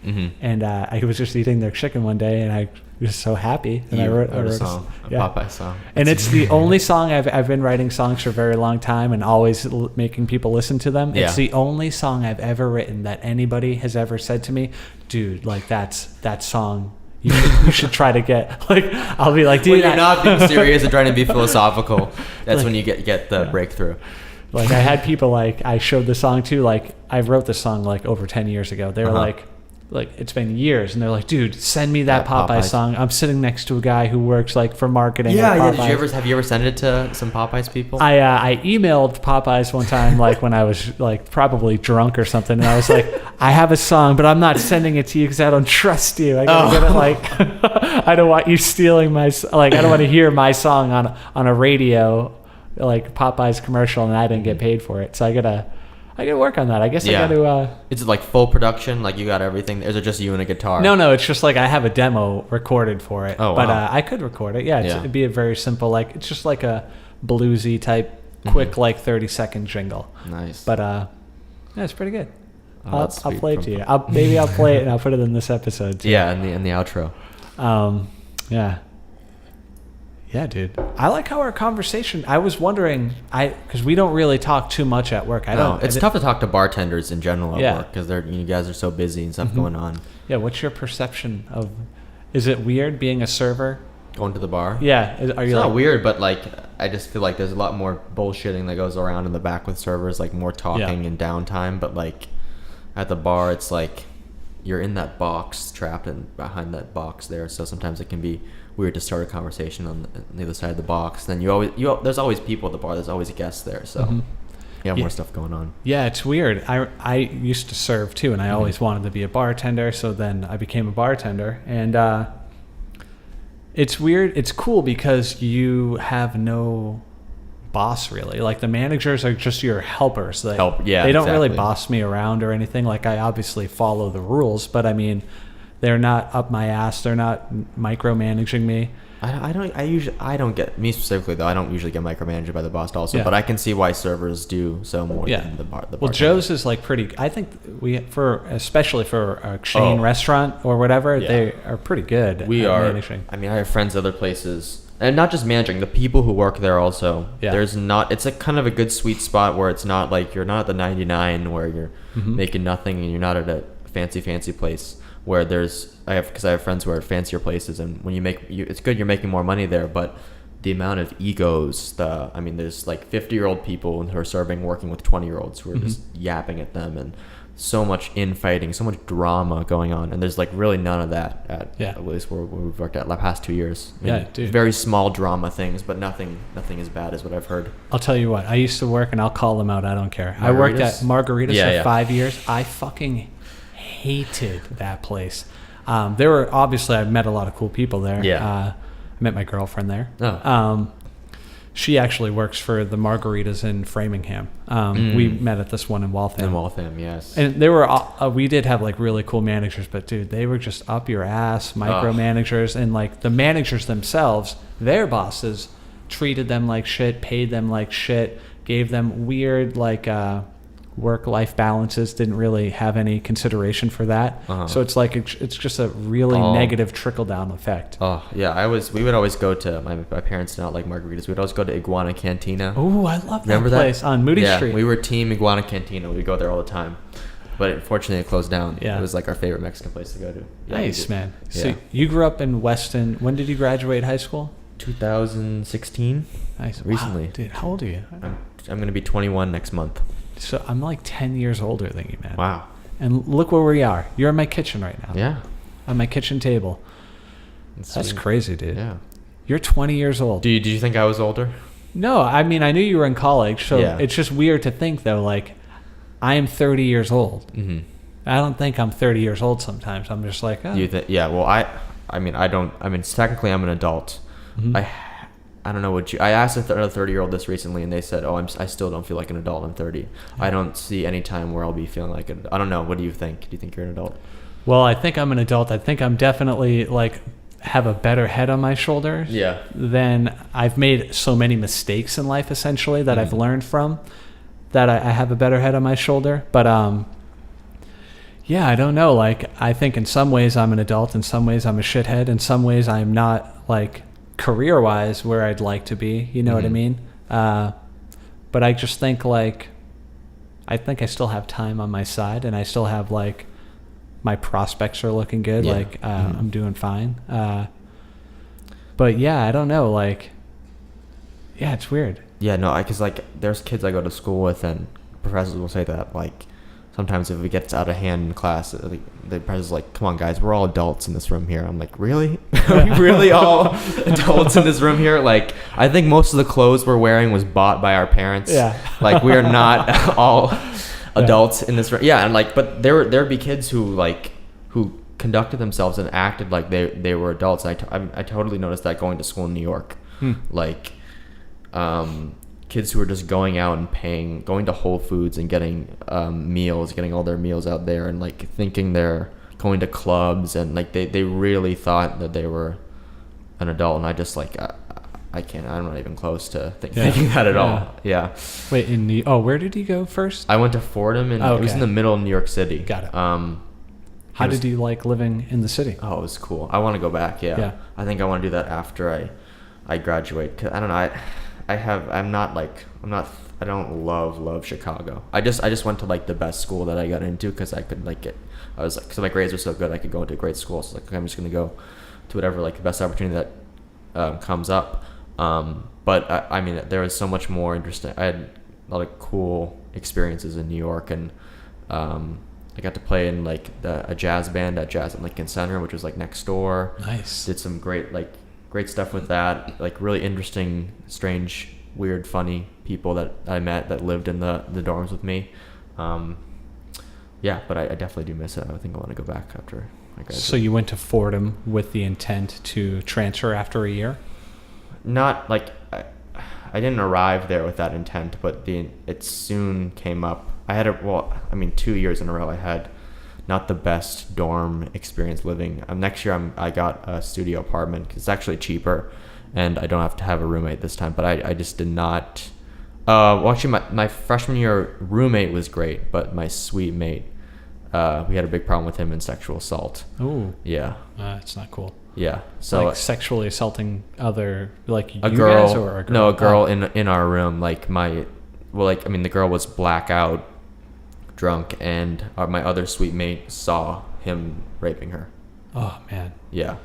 And I was just eating their chicken one day, and I was so happy. And I wrote a song, a Popeye song. And it's the only song I've been writing songs for a very long time, and always making people listen to them. It's the only song I've ever written that anybody has ever said to me, dude, like that song. You should try to get, like, I'll be like, dude, when you're not being serious and trying to be philosophical, that's like, when you get the breakthrough. Like, I had people, like, I showed the song to, like, I wrote the song like over 10 years ago. They were like it's been years, and they're like, dude, send me that Popeye song. I'm sitting next to a guy who works like for marketing. Yeah. Have you ever sent it to some Popeyes people? I emailed Popeyes one time, like when I was like probably drunk or something, and I was like, I have a song, but I'm not sending it to you because I don't trust you. I gotta get it, like, I don't want you stealing I don't want to hear my song on a radio, like Popeyes commercial, and I didn't get paid for it. So I gotta work on that. I guess I gotta. Is it like full production? Like you got everything? Is it just you and a guitar? No. It's just like I have a demo recorded for it. Oh, but wow. I could record it. Yeah, it'd be a very simple, like, it's just like a bluesy type, quick, like 30-second jingle. Nice. But yeah, it's pretty good. Oh, I'll play it to you. Maybe I'll play it and I'll put it in this episode too. Yeah, in the outro. Yeah. Yeah, dude. I like how our conversation, I was wondering, because we don't really talk too much at work. It's tough to talk to bartenders in general at work because you guys are so busy and stuff going on. Yeah, what's your perception of, is it weird being a server? Going to the bar? Yeah. It's not weird, but like, I just feel like there's a lot more bullshitting that goes around in the back with servers, like more talking and downtime. But like at the bar, it's like you're in that box, trapped behind that box there. So sometimes it can be weird to start a conversation on the other side of the box. Then there's always people at the bar. There's always guests there. So you have more stuff going on. Yeah, it's weird. I used to serve too, and I always wanted to be a bartender. So then I became a bartender, and it's weird. It's cool because you have no boss really. Like the managers are just your helpers. They don't really boss me around or anything. Like I obviously follow the rules, but I mean, they're not up my ass. They're not micromanaging me. I don't get, me specifically though, I don't usually get micromanaged by the boss also, but I can see why servers do so more than the bar. Well, Joe's is like pretty, I think especially for a chain restaurant or whatever, they are pretty good at managing. I mean, I have friends other places, and not just managing, the people who work there also. It's a kind of a good sweet spot where it's not like, you're not at the 99 where you're making nothing and you're not at a fancy place. Where I have friends who are at fancier places, and when it's good you're making more money there, but the amount of egos, there's like 50-year-old people who are serving working with 20-year-olds who are just yapping at them, and so much infighting, so much drama going on, and there's like really none of that at least where we've worked at the past 2 years. Dude. Very small drama things, but nothing as bad as what I've heard. I'll tell you what, I used to work, and I'll call them out, I don't care. I worked at Margaritas for 5 years. I fucking hated that place. I met a lot of cool people there. I met my girlfriend there. She actually works for the Margaritas in Framingham. We met at this one in Waltham. In Waltham, yes. And we did have like really cool managers, but dude, they were just up your ass, micromanagers, and like the managers themselves, their bosses treated them like shit, paid them like shit, gave them weird like work-life balances, didn't really have any consideration for that. So it's like it's just a really negative trickle-down effect. We would always go to, my parents did not like margaritas, we'd always go to Iguana Cantina. Oh, I love that place on Moody Street. We were team Iguana Cantina. We'd go there all the time, but unfortunately it closed down. It was like our favorite Mexican place to go to. Nice, man. So you grew up in Weston. When did you graduate high school? 2016. Nice. Recently. Wow, dude, how old are you? I'm going to be 21 next month. So I'm like 10 years older than you, man. Wow. And look where we are. You're in my kitchen right now. Yeah. On my kitchen table. That's sweet. crazy, dude. Yeah. You're 20 years old. Did you think I was older? No, I mean, I knew you were in college, so Yeah. it's just weird to think, though, like, I am 30 years old. Mm-hmm. I don't think I'm 30 years old sometimes. I'm just like, oh. Yeah. Well, I mean, technically I'm an adult. Mhm. I don't know what I asked another 30-year-old this recently, and they said, "Oh, I still don't feel like an adult. I'm 30. I don't see any time where I'll be feeling like an. I don't know. What do you think? Do you think you're an adult?" Well, I think I'm an adult. I think I'm definitely, like, have a better head on my shoulders. Yeah. Then I've made so many mistakes in life, essentially, that I've learned from, that I have a better head on my shoulder. But, yeah, I don't know. Like, I think in some ways I'm an adult. In some ways I'm a shithead. In some ways I'm not, like, career-wise where I'd like to be. You know what I mean? But I just think, like, I think I still have time on my side, and I still have, like, my prospects are looking good. Yeah. Like, I'm doing fine. But, yeah, I don't know. Like, yeah, it's weird. Yeah, no, because, like, there's kids I go to school with, and professors will say that, like, sometimes if it gets out of hand in class, the professor's like, "Come on, guys, we're all adults in this room here." I'm like, "Really? Are we really all adults in this room here?" Like, I think most of the clothes we're wearing was bought by our parents. Yeah. Like, we are not all adults in this room. Yeah, and, like, but there'd be kids who conducted themselves and acted like they were adults. I totally noticed that going to school in New York. Like, kids who are just going out and going to Whole Foods and getting getting all their meals out there, and, like, thinking they're going to clubs, and, like, they really thought that they were an adult, and I just, like, I can't, I'm not even close to thinking that at all. Yeah. Wait, where did you go first? I went to Fordham, and it was in the middle of New York City. Got it. How did you like living in the city? Oh, it was cool. I want to go back. Yeah. I think I want to do that after I graduate. 'Cause I don't know. I don't love Chicago. I just went to, like, the best school that I got into because I could, like, because my grades were so good, I could go into a great school. So, like, I'm just going to go to whatever, like, the best opportunity that comes up. But I mean, there was so much more interesting. I had a lot of cool experiences in New York, and I got to play in, like, a jazz band at Jazz at Lincoln Center, which was, like, next door. Nice. Did some great stuff with that. Like, really interesting, strange, weird, funny people that I met that lived in the dorms with me. Yeah, but I definitely do miss it. I think I want to go back after I graduate. So you went to Fordham with the intent to transfer after a year? Not like I didn't arrive there with that intent, but it soon came up. I had 2 years in a row I had not the best dorm experience living. Next year I got a studio apartment 'cause it's actually cheaper, and I don't have to have a roommate this time. But I just did not. Actually, my freshman year roommate was great, but my suite mate, we had a big problem with him and sexual assault. Oh. Yeah. It's not cool. Yeah. So, like, sexually assaulting other, like, a you girl, guys, or a girl? No, a girl in our room. Like, the girl was blackout drunk, and my other suite mate saw him raping her. Oh, man. Yeah.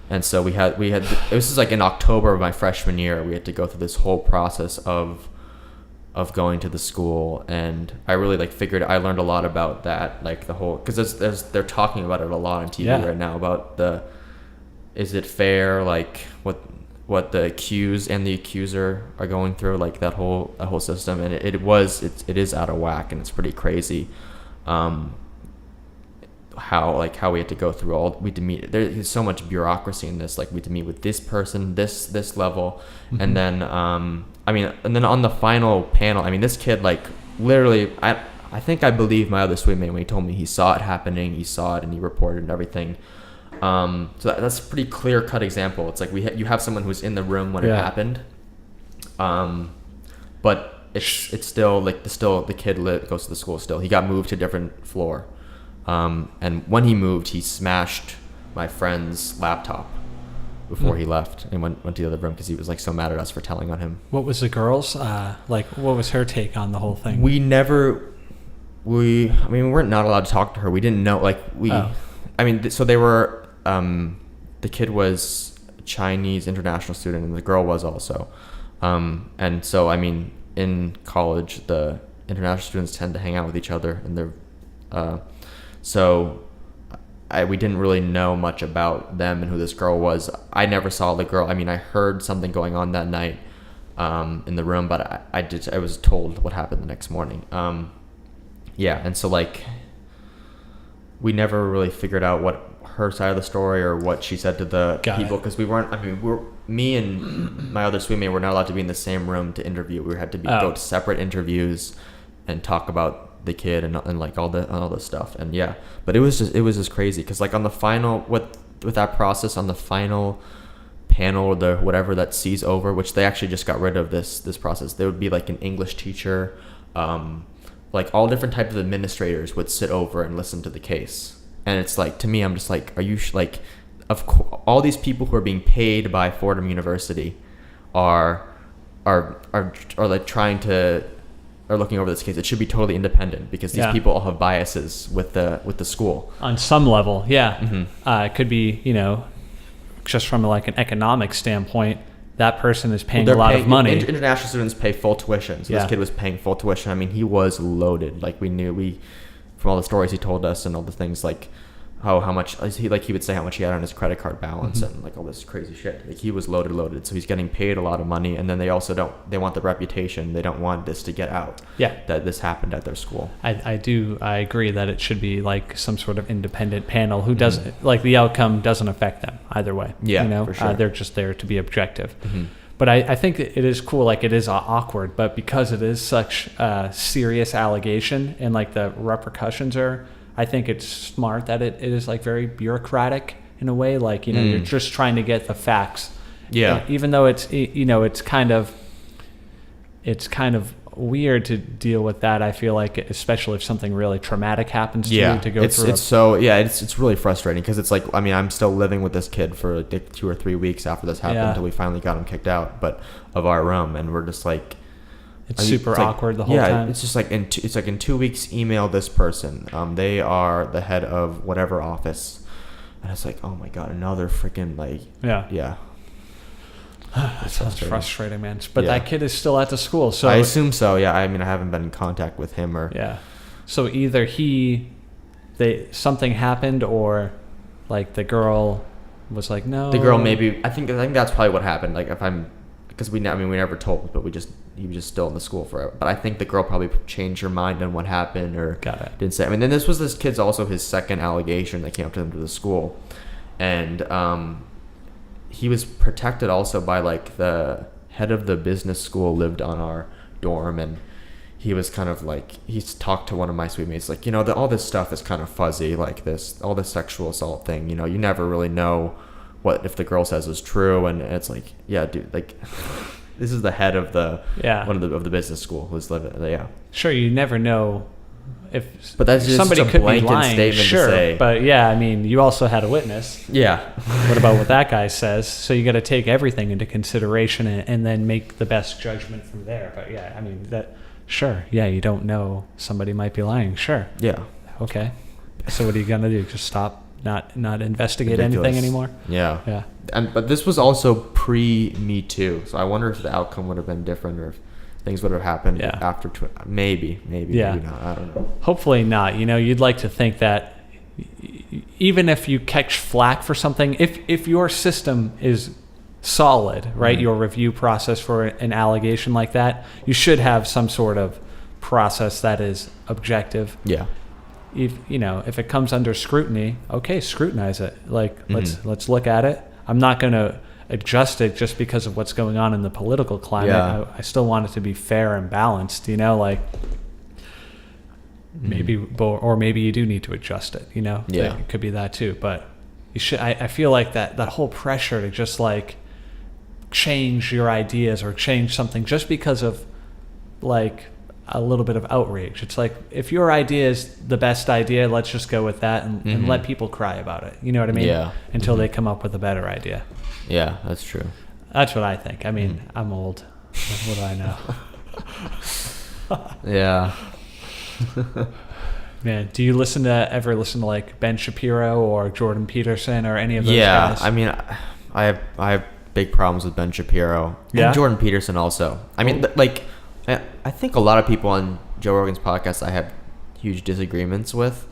And so this is like in October of my freshman year, we had to go through this whole process of going to the school, and I really, like, I learned a lot about that, like, the whole, because they're talking about it a lot on TV right now about is it fair, like, what the accused and the accuser are going through, like, that whole system, and it is out of whack, and it's pretty crazy. How we had to go through we had to meet, there's so much bureaucracy in this, like, we had to meet with this person, this level, and then and then on the final panel, this kid, like, literally, I think I believe my other suite mate when he told me he saw it happening, he saw it, and he reported and everything. So that's a pretty clear cut example. It's like you have someone who's in the room when it happened, but it's still, like, the kid goes to the school still. He got moved to a different floor. And when he moved, he smashed my friend's laptop before he left and went to the other room because he was, like, so mad at us for telling on him. What was the girl's, what was her take on the whole thing? We weren't not allowed to talk to her. We didn't know, like, so they were, the kid was a Chinese international student, and the girl was also. And so, in college, international students tend to hang out with each other, and we didn't really know much about them and who this girl was. I never saw the girl. I mean, I heard something going on that night in the room, but I was told what happened the next morning. And so like we never really figured out what her side of the story or what she said to the people, because me and my other suite mate were not allowed to be in the same room to interview. We had to go to separate interviews and talk about the kid and like all this stuff. And yeah, but it was just crazy, because like on the final with that process, on the final panel or the whatever that sees over, which they actually just got rid of this process, there would be like an English teacher, like all different types of administrators would sit over and listen to the case. And it's like, to me, I'm just like, are you like, all these people who are being paid by Fordham University are like are looking over this case. It should be totally independent, because these people all have biases with the school on some level. Yeah. It could be, just from like an economic standpoint, that person is paying a lot of money. International students pay full tuition. So this kid was paying full tuition. I mean, he was loaded. Like from all the stories he told us and all the things, like how much he would say how much he had on his credit card balance and like all this crazy shit. Like he was loaded. So he's getting paid a lot of money, and then they also they want the reputation. They don't want this to get out. Yeah. That this happened at their school. I agree that it should be like some sort of independent panel who doesn't like the outcome doesn't affect them either way. Yeah. For sure. They're just there to be objective. But I think it is cool. Like, it is awkward, but because it is such a serious allegation and like the repercussions are, I think it's smart that it is like very bureaucratic in a way. Like, you're just trying to get the facts. Yeah. Even though it's kind of weird to deal with that. I feel like, especially if something really traumatic happens to you, to go through. It's really frustrating, because it's like, I mean, I'm still living with this kid for like 2 or 3 weeks after this happened until we finally got him kicked out, of our room, and we're just like, it's super awkward the whole time. Yeah, it's just like in 2 weeks, email this person. They are the head of whatever office, and it's like, oh my god, another freaking like yeah. That sounds frustrating, man. But that kid is still at the school, so I assume so. Yeah, I mean, I haven't been in contact with him or. Yeah, so either something happened, or like the girl was like, no. The girl maybe. I think that's probably what happened. Like, because we never told, but he was just still in the school forever. But I think the girl probably changed her mind on what happened, or didn't say. I mean, then this kid's also his second allegation that came up to him to the school, and he was protected also by like the head of the business school lived on our dorm, and he was kind of like, he's talked to one of my suite mates like, all this stuff is kind of fuzzy, like all this sexual assault thing, you never really know what if the girl says is true, and it's like, yeah, dude, like this is the head of one of the business school who's living there. Sure, you never know but that's just somebody a blanket statement to say. But yeah, I mean, you also had a witness. Yeah. What about what that guy says? So you got to take everything into consideration and then make the best judgment from there. But yeah, I mean, sure, yeah, you don't know, somebody might be lying. Sure. Yeah. Okay. So what are you gonna do? Just stop, not investigate anything anymore? Yeah. Yeah. But this was also pre-Me Too, so I wonder if the outcome would have been different, or if things would have happened after. Maybe maybe not. I don't know. Hopefully not. You'd like to think that even if you catch flack for something, if your system is solid, right, your review process for an allegation like that, you should have some sort of process that is objective. Yeah. If it comes under scrutiny, okay, scrutinize it. Like, let's look at it. I'm not going to adjust it just because of what's going on in the political climate. Yeah. I still want it to be fair and balanced, like maybe you do need to adjust it, Yeah. It could be that too, but you should. I feel like that whole pressure to just like change your ideas or change something just because of like a little bit of outrage. It's like, if your idea is the best idea, let's just go with that and let people cry about it. You know what I mean? Yeah. Until they come up with a better idea. Yeah, that's true. That's what I think. I mean, I'm old. What do I know? Yeah. Man, do you ever listen to like Ben Shapiro or Jordan Peterson or any of those guys? I mean, I have big problems with Ben Shapiro. Yeah? And Jordan Peterson also. I mean, like, I think a lot of people on Joe Rogan's podcast I have huge disagreements with,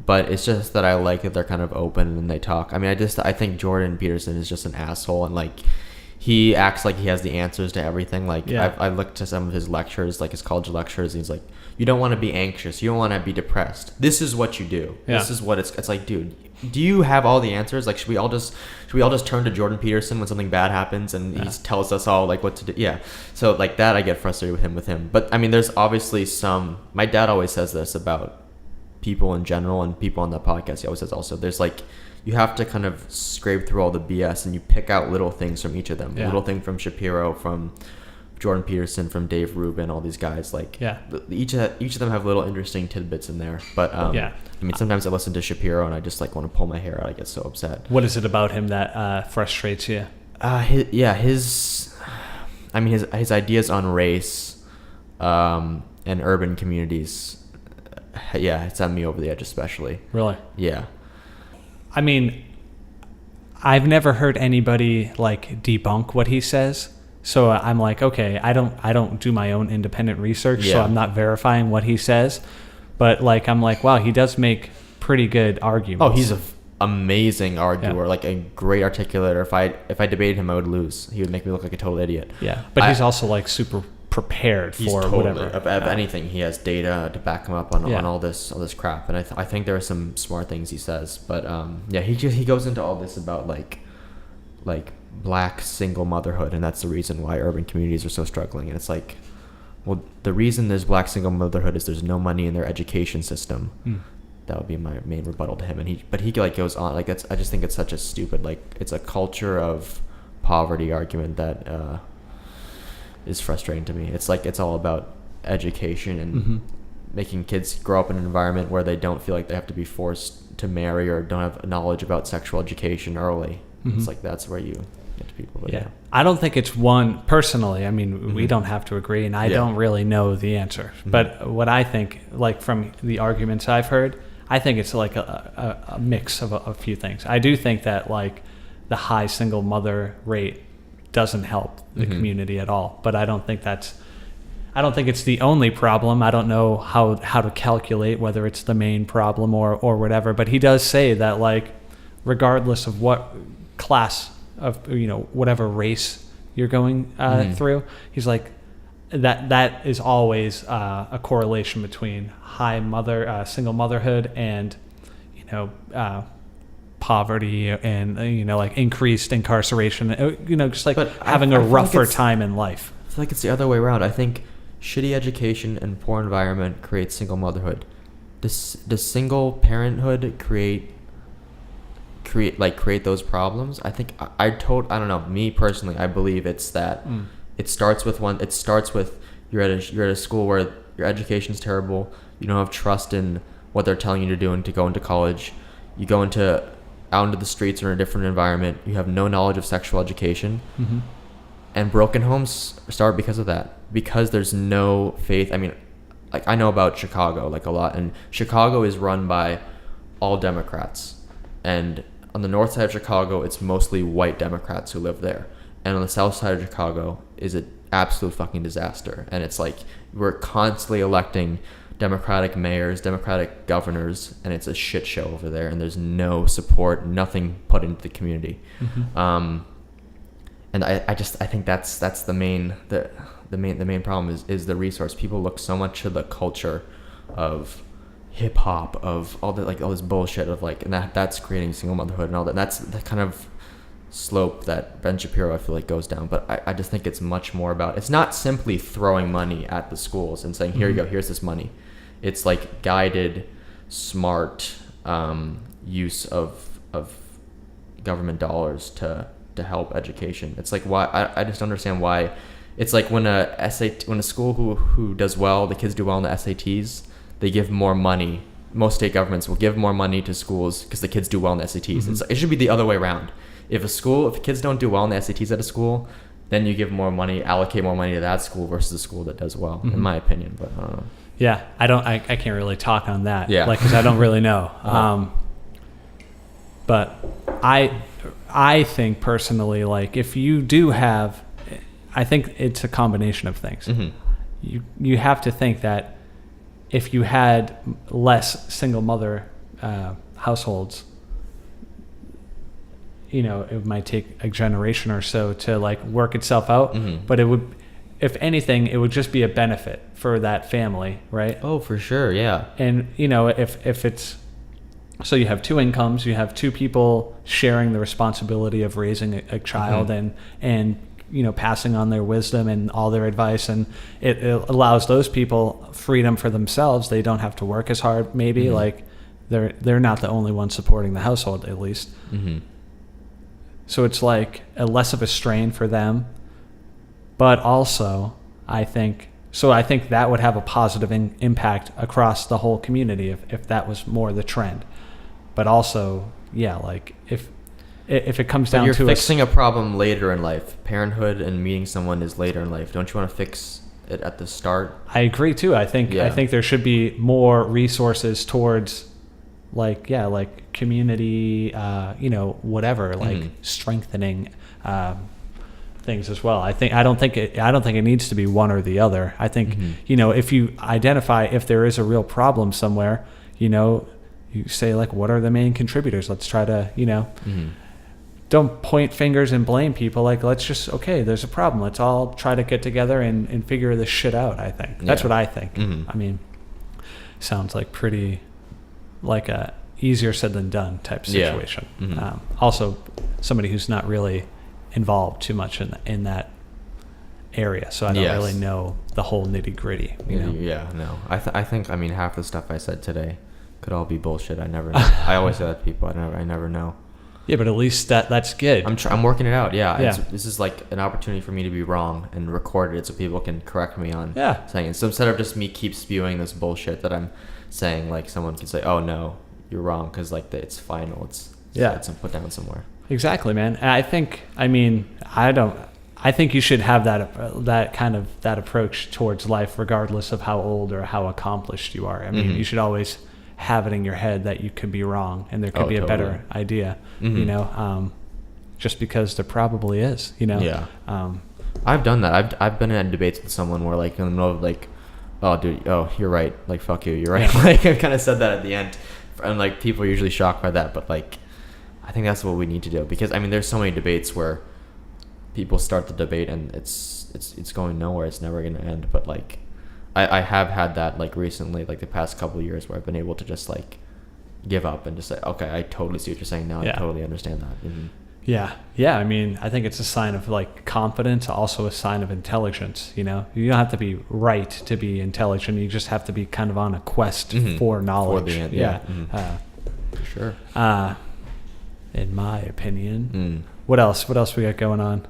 but it's just that I like that they're kind of open and they talk. I mean, I think Jordan Peterson is just an asshole, and like he acts like he has the answers to everything. Like I looked to some of his lectures, like his college lectures, and he's like, you don't want to be anxious, you don't want to be depressed, this is what you do. This is what it's like, dude, do you have all the answers? Like, should we all just turn to Jordan Peterson when something bad happens and he tells us all like what to do? Yeah. So like that, I get frustrated with him. But I mean, there's obviously my dad always says this about people in general and people on the podcast. He always says also, there's like, you have to kind of scrape through all the BS and you pick out little things from each of them. Little thing from Shapiro, from Jordan Peterson, from Dave Rubin, all these guys. Like each of them have little interesting tidbits in there. But I mean, sometimes I listen to Shapiro and I just like want to pull my hair out. I get so upset. What is it about him that frustrates you? His ideas on race and urban communities. It sent me over the edge, especially. Really? Yeah. I mean, I've never heard anybody like debunk what he says. So I'm like, okay, I don't do my own independent research, so I'm not verifying what he says. But like, I'm like, wow, he does make pretty good arguments. Oh, he's an amazing arguer, like a great articulator. If I debated him, I would lose. He would make me look like a total idiot. Yeah, but he's also like super prepared for whatever. Of anything, he has data to back him up on all this crap. And I think there are some smart things he says. But he goes into all this about like black single motherhood, and that's the reason why urban communities are so struggling. And it's like, well, the reason there's black single motherhood is there's no money in their education system. That would be my main rebuttal to him. And he like goes on like I just think it's such a stupid, like, it's a culture of poverty argument that is frustrating to me. It's like it's all about education and making kids grow up in an environment where they don't feel like they have to be forced to marry or don't have knowledge about sexual education early. It's like that's where you get to people. But I don't think it's one personally. I mean, we don't have to agree, and I don't really know the answer. But what I think, like from the arguments I've heard, I think it's like a mix of a few things. I do think that like the high single mother rate doesn't help the community at all. But I don't think it's the only problem. I don't know how to calculate whether it's the main problem or whatever. But he does say that like regardless of what class of whatever race you're going through, he's like that is always a correlation between high single motherhood and poverty and like increased incarceration, just like having a rougher time in life. I feel like it's the other way around. I think shitty education and poor environment creates single motherhood. Does single parenthood create those problems? I think I don't know, me personally, I believe it's that it starts with you're at a school where your education's terrible, you don't have trust in what they're telling you to do and to go into college, you go out into the streets or in a different environment, you have no knowledge of sexual education, and broken homes start because of that, because there's no faith. I mean, like, I know about Chicago like a lot, and Chicago is run by all Democrats, and on the north side of Chicago it's mostly white Democrats who live there, and on the south side of Chicago is an absolute fucking disaster. And it's like we're constantly electing Democratic mayors, Democratic governors, and it's a shit show over there, and there's no support, nothing put into the community. And I think that's the main problem is the resource. People look so much to the culture of hip hop, of all this bullshit of like, and that's creating single motherhood and all that. And that's the kind of slope that Ben Shapiro I feel like goes down. But I just think it's much more about, it's not simply throwing money at the schools and saying, here you go, here's this money. It's like guided, smart use of government dollars to help education. It's like, why I just don't understand why. It's like when a school who does well, the kids do well in the SATs, they give more money. Most state governments will give more money to schools because the kids do well in the SATs. It should be the other way around. If kids don't do well in the SATs at a school, then you give more money, allocate more money to that school versus the school that does well, in my opinion. But I don't know. Yeah, I can't really talk on that. Yeah, because I don't really know. But I think personally, like, if you do have, I think it's a combination of things. You have to think that if you had less single mother households, you know, it might take a generation or so to like work itself out, but it would, if anything, it would just be a benefit for that family, right? Oh, for sure, yeah. And you know, if it's, so you have two incomes, you have two people sharing the responsibility of raising a child, and you know, passing on their wisdom and all their advice, and it allows those people freedom for themselves. They don't have to work as hard, maybe, like they're not the only one supporting the household, at least. So it's like a less of a strain for them, but also I think that would have a positive impact across the whole community if that was more the trend. But also, yeah, like if it comes down you're to fixing a problem later in life. Parenthood and meeting someone is later in life. Don't you want to fix it at the start? I agree too. I think there should be more resources towards like community, you know, whatever, like strengthening things as well. I don't think it needs to be one or the other. I think you know, if you identify if there is a real problem somewhere, you know, you say like, what are the main contributors? Let's try to, you know, don't point fingers and blame people. Like, let's just, okay, there's a problem. Let's all try to get together and figure this shit out. I think that's what I think. I mean, sounds like pretty like a easier said than done type situation. Also, somebody who's not really involved too much in that area, so I don't really know the whole nitty gritty. You know? Yeah, no. I think I mean half the stuff I said today could all be bullshit. I never know. I always say that to people. I never know. Yeah, but at least that's good. I'm working it out. Yeah. This is like an opportunity for me to be wrong and record it so people can correct me on saying it. So instead of just me keep spewing this bullshit that I'm saying, like someone can say, "Oh no, you're wrong," because like it's final. It's put down somewhere. Exactly, man. And I think you should have that kind of that approach towards life, regardless of how old or how accomplished you are. I mean, you should always have it in your head that you could be wrong and there could be a better idea, you know, just because there probably is, you know. Yeah. I've done that. I've been in debates with someone where like in the middle of like, oh dude, oh you're right, like fuck you, you're right. Like I kind of said that at the end, and like people are usually shocked by that, but like I think that's what we need to do, because I mean there's so many debates where people start the debate and it's going nowhere, it's never going to end. But like I have had that like recently, like the past couple of years, where I've been able to just like give up and just say, okay, I totally see what you're saying now. I totally understand that. Yeah. I mean, I think it's a sign of like confidence, also a sign of intelligence. You know, you don't have to be right to be intelligent. You just have to be kind of on a quest for knowledge. For the end, for sure. In my opinion. What else we got going on?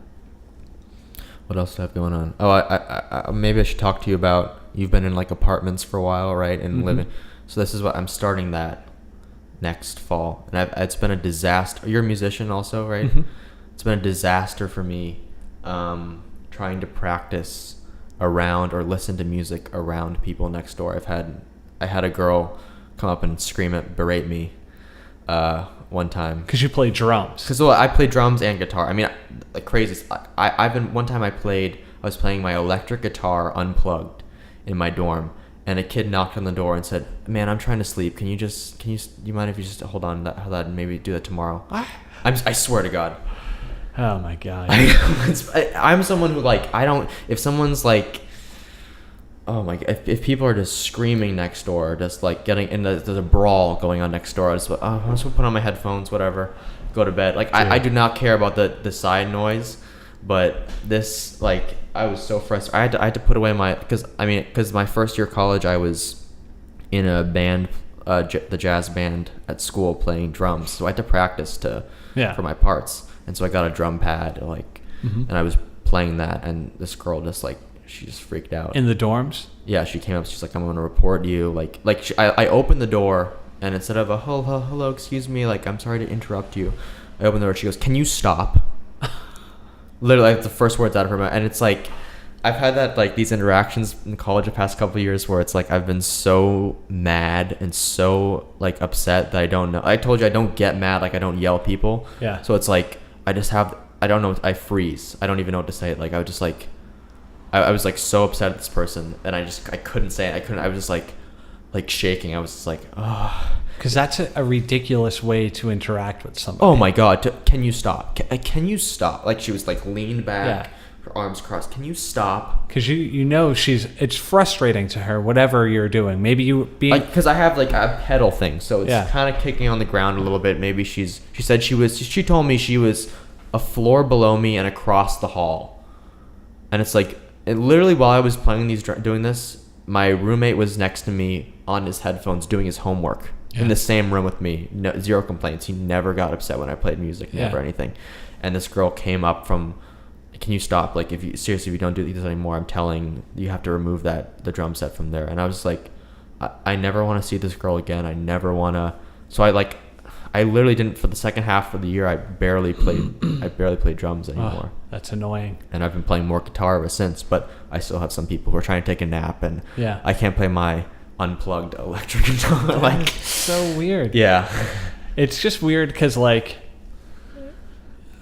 What else do I have going on? Oh, I maybe I should talk to you about, you've been in like apartments for a while, right? And living. So this is what I'm starting that next fall. And it's been a disaster. You're a musician also, right? It's been a disaster for me trying to practice around or listen to music around people next door. I had a girl come up and berate me one time. Because you play drums. Because I play drums and guitar. I mean, like crazy. One time I was playing my electric guitar unplugged in my dorm, and a kid knocked on the door and said, "Man, I'm trying to sleep. Do you mind if you just hold on to that and maybe do that tomorrow?" I swear to God. Oh my God. I'm someone who like, if someone's like, oh my God, if people are just screaming next door, just like there's a brawl going on next door, I'm just gonna put on my headphones, whatever, go to bed. Like I do not care about the side noise, but this, like, I was so frustrated. I had to put away because my first year of college I was in a band, the jazz band at school, playing drums, so I had to practice for my parts, and so I got a drum pad, like, and I was playing that, and this girl just like, she just freaked out. In the dorms? Yeah, she came up. She's like, "I'm going to report you." I opened the door, and instead of a hello, excuse me, like, "I'm sorry to interrupt you," I opened the door. She goes, "Can you stop?" Literally, like, the first words out of her mouth. And it's like, I've had that, like, these interactions in college the past couple of years where it's like I've been so mad and so like upset that I don't know. I told you I don't get mad, like I don't yell at people. Yeah. So it's like I don't know. I freeze. I don't even know what to say. Like I was just like. I was like so upset at this person, and I couldn't say it. I was just like, like shaking. I was just like, oh. Because that's a ridiculous way to interact with somebody. Oh my God! Can you stop? Can you stop? Like she was like leaned back, her arms crossed. Can you stop? Because you know it's frustrating to her whatever you're doing. Maybe you being like, because I have like a pedal thing, so it's kind of kicking on the ground a little bit. Maybe she said she told me she was a floor below me and across the hall, and it's like literally while I was playing doing this, my roommate was next to me on his headphones doing his homework. In the same room with me. No, zero complaints. He never got upset when I played music, never anything. And this girl came up from, can you stop? Like, if you don't do this anymore, I'm telling you have to remove the drum set from there. And I was like, I never want to see this girl again. I never want to. So I literally didn't, for the second half of the year, I barely played drums anymore. Oh, that's annoying. And I've been playing more guitar ever since, but I still have some people who are trying to take a nap, and I can't play my unplugged electric guitar. Like, so weird. Yeah. It's just weird because, like,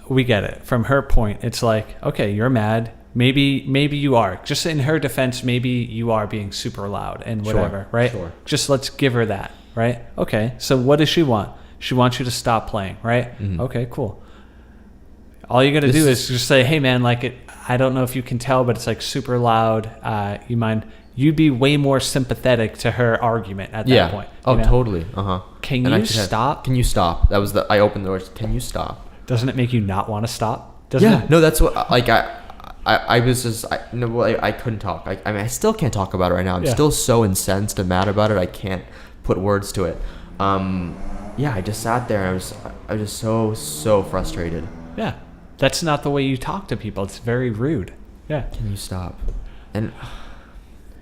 we get it. From her point, it's like, okay, you're mad. Maybe you are. Just in her defense, maybe you are being super loud and whatever, right? Sure. Just let's give her that, right? Okay, so what does she want? She wants you to stop playing, right? Mm-hmm. Okay, cool. All you got to do is just say, hey, man, like, I don't know if you can tell, but it's, like, super loud. You mind? You'd be way more sympathetic to her argument at that point. Oh, totally. Uh-huh. Can you stop? Can you stop? That was I opened the doors. Can you stop? Doesn't it make you not want to stop? Doesn't it? No, that's what, like, I was just, I couldn't talk. I mean, I still can't talk about it right now. I'm still so incensed and mad about it. I can't put words to it. I just sat there and I was just so frustrated. Yeah. That's not the way you talk to people. It's very rude. Yeah. Can you stop? And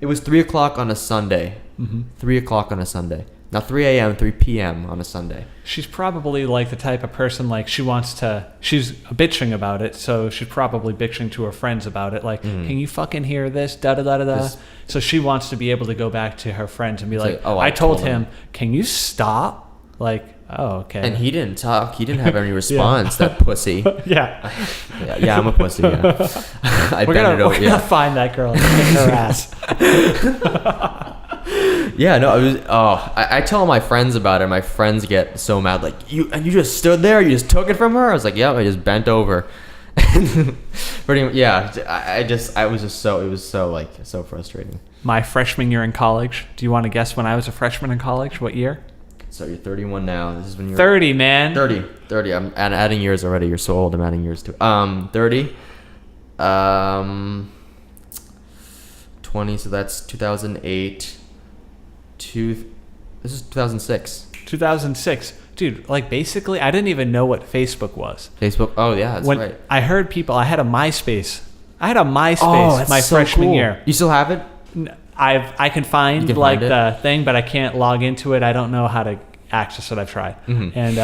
it was 3 o'clock on a Sunday. Mm-hmm. 3 o'clock on a Sunday. Now 3 a.m., 3 p.m. on a Sunday. She's probably like the type of person, like, she's bitching about it, so she's probably bitching to her friends about it. Like, can you fucking hear this? Da-da-da-da-da. So she wants to be able to go back to her friends and be like, oh, I told him, can you stop? Like, oh, okay. And he didn't talk. He didn't have any response, that pussy. Yeah, I'm a pussy, yeah. We're gonna find that girl and kick her ass. Yeah, no, it was. Oh, I tell my friends about it. My friends get so mad, like, you just stood there, you just took it from her. I was like, yeah, I just bent over. Pretty much, yeah. It was so frustrating. My freshman year in college. Do you want to guess when I was a freshman in college? What year? So you're 31 now. This is when you're 30, man. 30. I'm adding years already. You're so old. I'm adding years too. 30. 20. So that's 2008. This is 2006. 2006. Dude, like, basically, I didn't even know what Facebook was. Facebook? Oh, yeah, that's right. I heard people, I had a MySpace my freshman year. You still have it? I can find the thing, but I can't log into it. I don't know how to access it. I've tried. Mm-hmm. And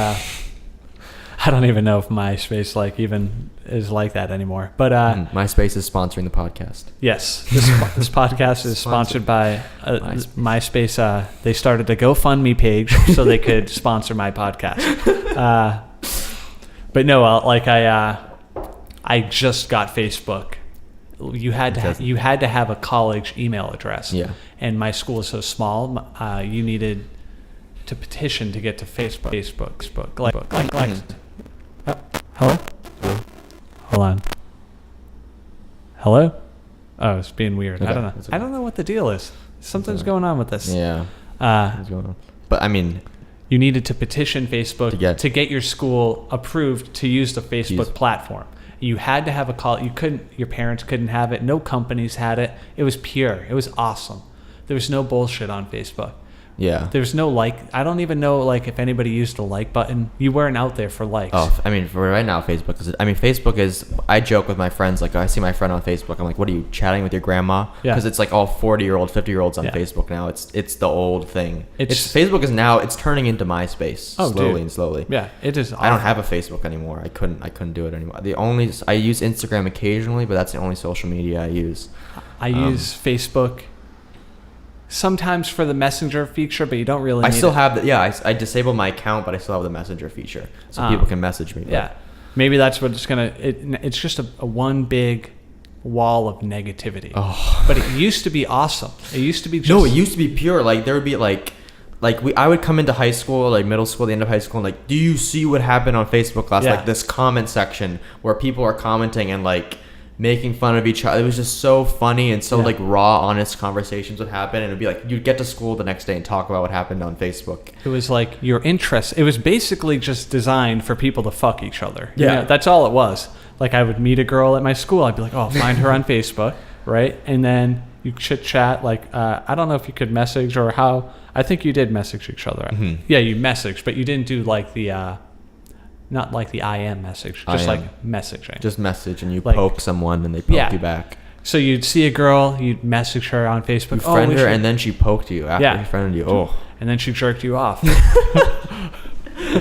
I don't even know if MySpace even is like that anymore. But MySpace is sponsoring the podcast. Yes, this podcast is sponsored by MySpace. They started a GoFundMe page so they could sponsor my podcast. But no, I just got Facebook. You had to have a college email address. Yeah. And my school is so small, you needed to petition to get to Facebook. Hello? Hold on. Hello? Oh, it's being weird. Okay. I don't know. Okay. I don't know what the deal is. Something's going on with this. Yeah. What's going on? But I mean, you needed to petition Facebook to get your school approved to use the Facebook platform. You had to have a call. Your parents couldn't have it. No companies had it. It was pure. It was awesome. There was no bullshit on Facebook. Yeah. There's no I don't even know if anybody used the like button. You weren't out there for likes. Oh, I mean, for right now, Facebook is, I joke with my friends, I see my friend on Facebook, I'm like, what are you, chatting with your grandma? Yeah. Because it's all 40-year-old, 50-year-olds on Facebook now. It's the old thing. Facebook is now, it's turning into MySpace slowly. Yeah, it is awesome. I don't have a Facebook anymore. I couldn't do it anymore. I use Instagram occasionally, but that's the only social media I use. I use Facebook sometimes for the Messenger feature, but you don't really need I disabled my account, but I still have the Messenger feature, so people can message me. Yeah. Maybe that's what it's just a one big wall of negativity. Oh. But it used to be awesome. It used to be just... No, it used to be pure. Like, there would be, I would come into high school, like middle school, the end of high school, and like, do you see what happened on Facebook last? Yeah. Like this comment section where people are commenting and like making fun of each other. It was just so funny and so like raw, honest conversations would happen, and it'd be like you'd get to school the next day and talk about what happened on Facebook. It was like your interest. It was basically just designed for people to fuck each other. Yeah. That's all it was. Like, I would meet a girl at my school. I'd be like, oh, find her on Facebook, right? And then you chit chat. Like, I don't know if you could message or how. I think you did message each other. Mm-hmm. Yeah, you messaged, but you didn't do like the, not like the IM message, just like messaging. Just message, and you Like, poke someone and they poke you back. So you'd see a girl, you'd message her on Facebook. You friend her, and then she poked you after she friended you. Oh. And then she jerked you off.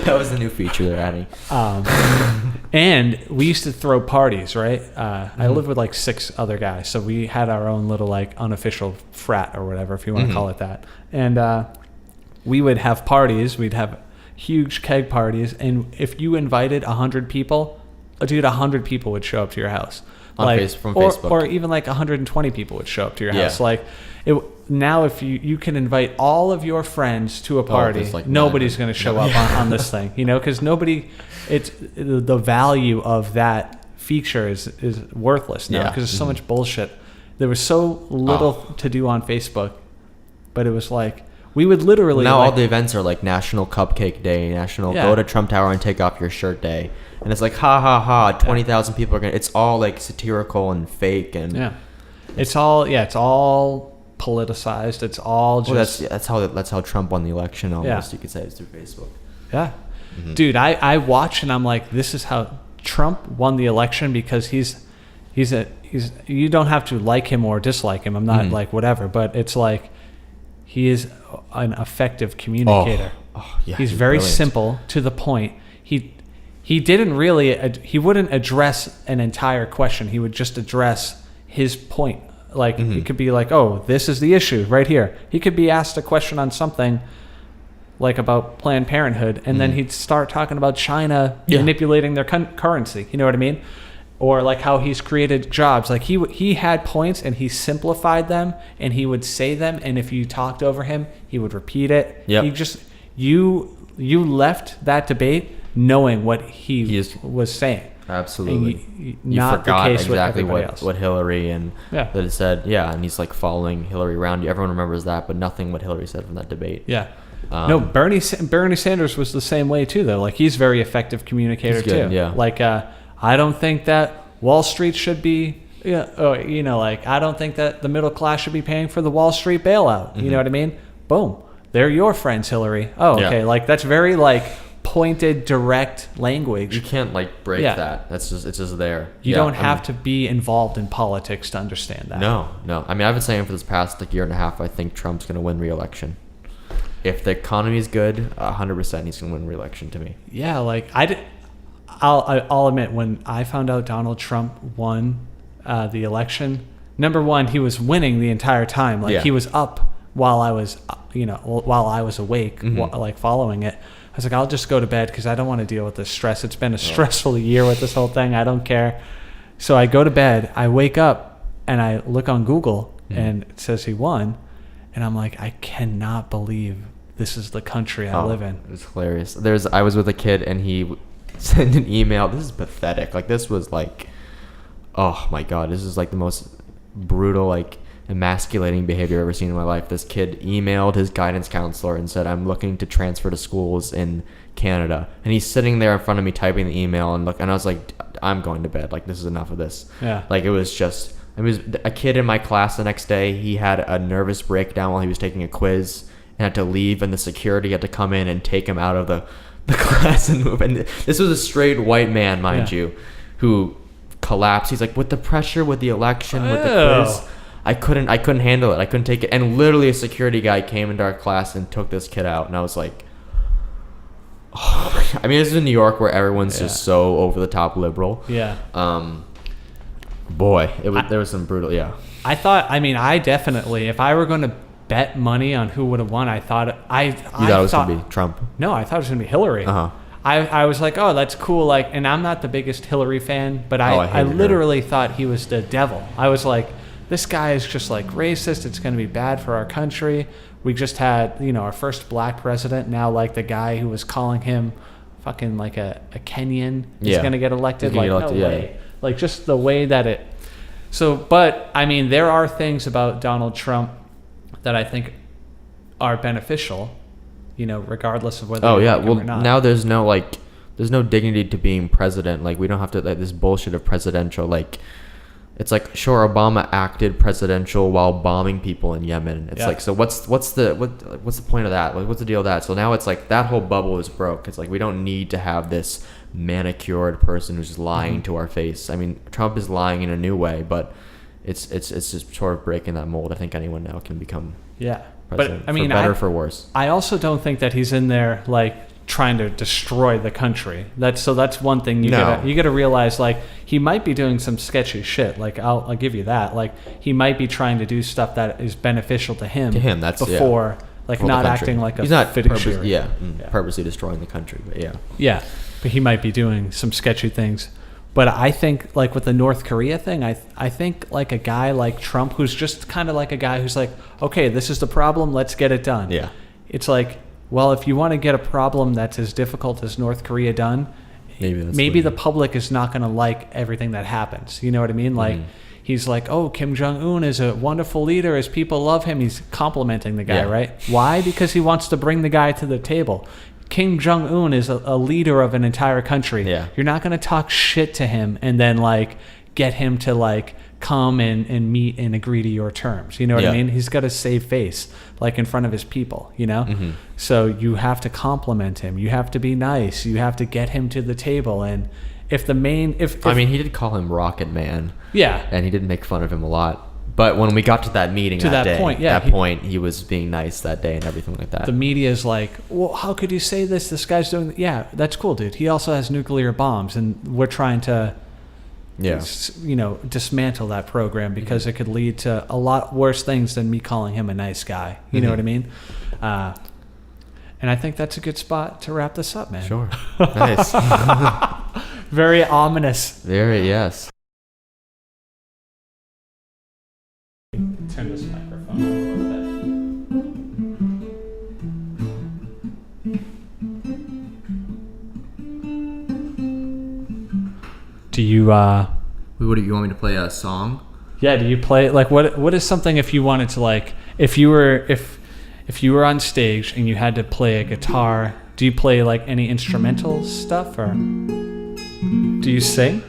That was the new feature they're adding. And we used to throw parties, right? I lived with like 6 other guys, so we had our own little like unofficial frat or whatever, if you want to call it that. And we would have parties. We'd have huge keg parties, and if you invited 100 people, 100 people would show up to your house. From Facebook. Or even like 120 people would show up to your house. Like, now if you can invite all of your friends to a party, like nobody's going to show up on this thing, because the value of that feature is worthless now, because there's so much bullshit. There was so little to do on Facebook, but it was like, we would literally... Now all the events are like National Cupcake Day, National Go to Trump Tower and Take Off Your Shirt Day. And it's like, ha ha ha, 20,000 people are going to... It's all like satirical and fake and... Yeah. It's all politicized. It's all just... Well, that's how Trump won the election almost, you could say, is through Facebook. Yeah. Dude, I watch and I'm like, this is how Trump won the election, because he's you don't have to like him or dislike him. I'm not like whatever, but it's like he is an effective communicator. Yeah, he's very brilliant. simple, to the point. He didn't really he wouldn't address an entire question. He would just address his point. Like it could be like, oh, this is the issue right here. He could be asked a question on something like about Planned Parenthood, and then he'd start talking about China manipulating their currency. You know what I mean? Or like how he's created jobs. Like he had points and he simplified them, and he would say them, and if you talked over him, he would repeat it. Yep. He just you left that debate knowing what he was saying. Absolutely. You not forgot the case exactly with else. what Hillary and that it said. Yeah, and he's like following Hillary around. Everyone remembers that, but nothing what Hillary said from that debate. Yeah. No, Bernie Sanders was the same way too, though. Like, he's a very effective communicator good, too. yeah. Like, I don't think that Wall Street should be, like, I don't think that the middle class should be paying for the Wall Street bailout. You know what I mean? Boom. They're your friends, Hillary. Oh, okay. Yeah. Like, that's very like pointed, direct language. You can't like break that. It's just there. You don't have to be involved in politics to understand that. No. I mean, I've been saying for this past year and a half, I think Trump's going to win re-election. If the economy is good, 100% he's going to win re-election to me. Yeah, like I'll admit, when I found out Donald Trump won the election, number one, he was winning the entire time. Like he was up while I was, while I was awake, like following it. I was like, I'll just go to bed because I don't want to deal with this stress. It's been a stressful year with this whole thing. I don't care. So I go to bed. I wake up and I look on Google and it says he won. And I'm like, I cannot believe this is the country I live in. It was hilarious. I was with a kid and he sent an email. This is pathetic. Like, this was like, oh my God, this is like the most brutal, like, emasculating behavior I've ever seen in my life. This kid emailed his guidance counselor and said, I'm looking to transfer to schools in Canada. And he's sitting there in front of me typing the email, and I was like, I'm going to bed. Like, this is enough of this. Yeah. Like, it was a kid in my class the next day. He had a nervous breakdown while he was taking a quiz and had to leave, and the security had to come in and take him out of the class and move. And this was a straight white man, mind you, who collapsed. He's like, with the pressure, with the election, with the quiz, I couldn't handle it. I couldn't take it. And literally a security guy came into our class and took this kid out. And I was like, oh. I mean, this is in New York where everyone's just so over the top liberal. Yeah. Boy, there was some brutal. Yeah. I definitely, if I were going to bet money on who would have won, I thought it was going to be Trump. No, I thought it was going to be Hillary. I was like, oh, that's cool. Like, and I'm not the biggest Hillary fan, but I I hated her. literally thought he was the devil. I was like, this guy is just like racist. It's going to be bad for our country. We just had, our first black president. Now, like the guy who was calling him fucking like a Kenyan is going to get elected. He's gonna Like, get no elected, way. Like, just the way that it. So, but I mean, there are things about Donald Trump that I think are beneficial, regardless of whether Oh you yeah, like him well or not. now there's no dignity to being president. Like we don't have to like this bullshit of presidential. Like it's like sure Obama acted presidential while bombing people in Yemen. It's like so what's the point of that? Like what's the deal with that? So now it's like that whole bubble is broke. It's like we don't need to have this manicured person who's just lying to our face. I mean Trump is lying in a new way, but it's just sort of breaking that mold. I think anyone now can become president. But I mean, for better or for worse. I also don't think that he's in there like trying to destroy the country. That's one thing you gotta realize. Like he might be doing some sketchy shit. Like I'll give you that. Like he might be trying to do stuff that is beneficial to him. That's before like for not the country. acting like He's a not fiduciary. purposely destroying the country. But Yeah, but he might be doing some sketchy things. But I think like with the North Korea thing, I think like a guy like Trump, who's just kind of like a guy who's like, okay, this is the problem, let's get it done. Yeah. It's like, well, if you want to get a problem that's as difficult as North Korea done, maybe the public is not going to like everything that happens. You know what I mean? Like he's like, oh, Kim Jong-un is a wonderful leader. His people love him. He's complimenting the guy, right? Why? Because he wants to bring the guy to the table. Kim Jong-un is a leader of an entire country. Yeah. You're not going to talk shit to him and then like get him to like come and meet and agree to your terms. You know what I mean? He's got to save face like in front of his people, So you have to compliment him. You have to be nice. You have to get him to the table. And if the main, if I mean, he did call him Rocket Man. Yeah. And he did make fun of him a lot. But when we got to that meeting point, he was being nice that day and everything like that. The media is like, well, how could you say this? This guy's doing... Yeah, that's cool, dude. He also has nuclear bombs, and we're trying to, dismantle that program because it could lead to a lot worse things than me calling him a nice guy. You know what I mean? And I think that's a good spot to wrap this up, man. Sure. Nice. Very ominous. Very, yes. Turn this microphone a little bit. Do you What do you want me to play a song? Yeah, do you play like what is something if you wanted to like if you were on stage and you had to play a guitar, do you play like any instrumental stuff or do you sing?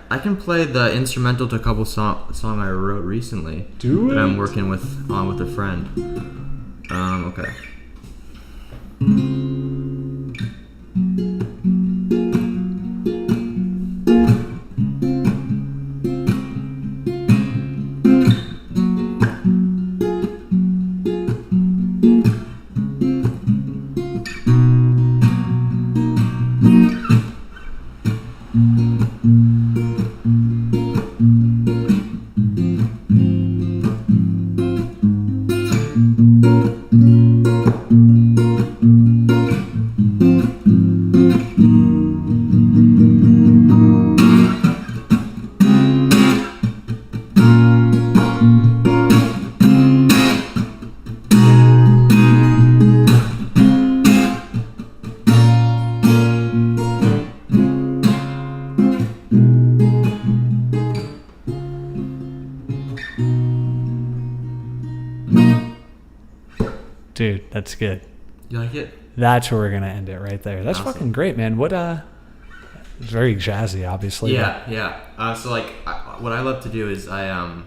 I can play the instrumental to a couple song I wrote recently. That I'm working with a friend. Okay. Dude, that's good. You like it? That's where we're gonna end it right there. That's Awesome. fucking great, man. What it's very jazzy, obviously. Yeah. So like, what I love to do is I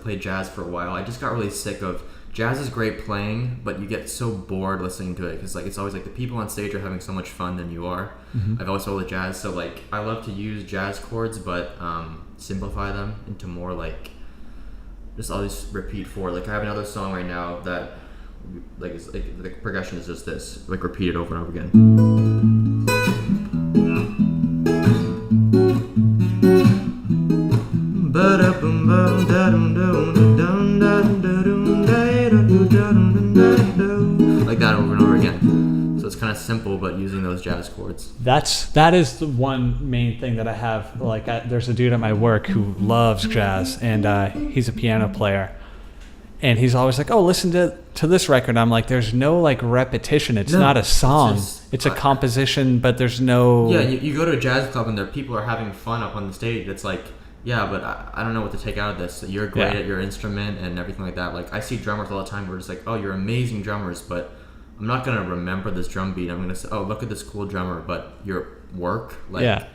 played jazz for a while. I just got really sick of jazz. Is great playing, but you get so bored listening to it because like it's always like the people on stage are having so much fun than you are. I've always told the jazz, so like I love to use jazz chords, but simplify them into more like just all these repeat four. Like I have another song right now that. Like it's like the progression is just this, like repeated over and over again. Like that over and over again. So it's kind of simple, but using those jazz chords. That is the one main thing that I have. Like, there's a dude at my work who loves jazz, and he's a piano player, and he's always like, "Oh, listen to this record." I'm like, "There's no like repetition. It's not a song. It's a composition, but there's no." Yeah, you go to a jazz club and there people are having fun up on the stage. It's like, yeah, but I don't know what to take out of this. You're great at your instrument and everything like that. Like, I see drummers all the time who are just like, "Oh, you're amazing drummers," but I'm not gonna remember this drum beat. I'm gonna say, "Oh, look at this cool drummer," but your work, like, I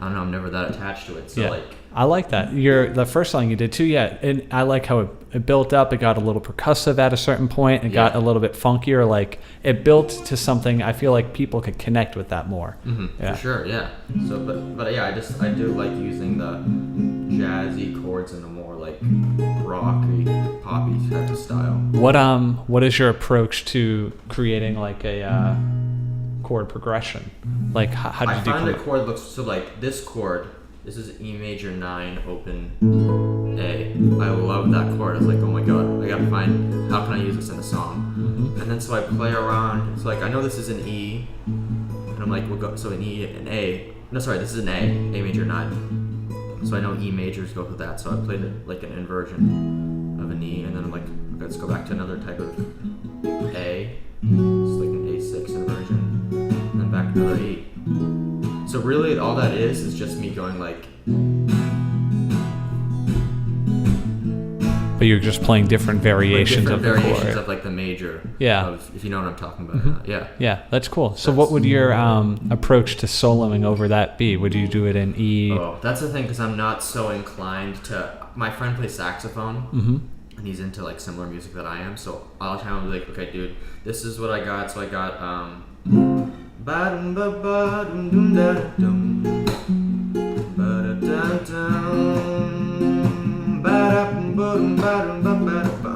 don't know, I'm never that attached to it. So like, I like that. The first song you did too, and I like how it built up. It got a little percussive at a certain point. It got a little bit funkier. Like, it built to something. I feel like people could connect with that more. For sure, yeah. So, but yeah, I do like using the jazzy chords in a more like rocky, poppy type of style. What is your approach to creating like a chord progression? Like, how do you do? I find the chord looks so like this chord. This is E major 9 open A. I love that chord. It's like, oh my god, I gotta find how can I use this in a song. And then so I play around. So like I know this is an E, and I'm like, we'll go. So an E, an A. No, sorry, this is an A major 9. So I know E majors go with that. So I played it like an inversion of an E, and then I'm like, okay, let's go back to another type of A. It's like an A6 inversion, and then back to another E. So really, all that is just me going like. But you're just playing different variations of the chord. Variations of like the major. Yeah. If you know what I'm talking about. Yeah. Yeah, that's cool. So what would your approach to soloing over that be? Would you do it in E? Oh, that's the thing, because I'm not so inclined to. My friend plays saxophone. And he's into like similar music that I am. So all the time I'm like, okay, dude, this is what I got. So I got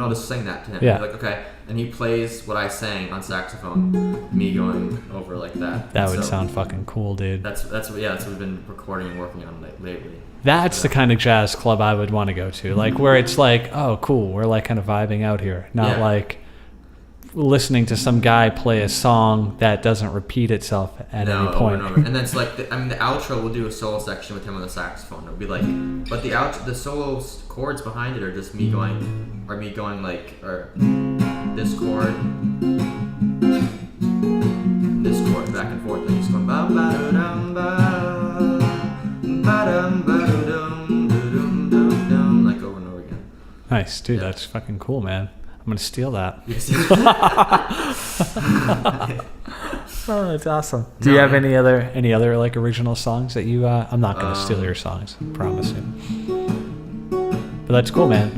I'll just sing that to him. Yeah. He's like, okay, and he plays what I sang on saxophone, me going over like that. That would sound fucking cool, dude. That's what we've been recording and working on lately. That's the kind of jazz club I would want to go to, like where it's like, oh, cool, we're like kind of vibing out here, not like listening to some guy play a song that doesn't repeat itself at any point. Over. And then it's like, the outro will do a solo section with him on the saxophone. It'll be like, but the solo chords behind it are just me going like, or this chord, this chord, back and forth, and he's going ba ba da dum ba ba dum ba dum dum dum, like over and over again. Nice, dude. That's fucking cool, man. I'm gonna steal that. Oh, that's awesome. Do you have any other like original songs that you? I'm not gonna steal your songs, I promise you. But that's cool, man.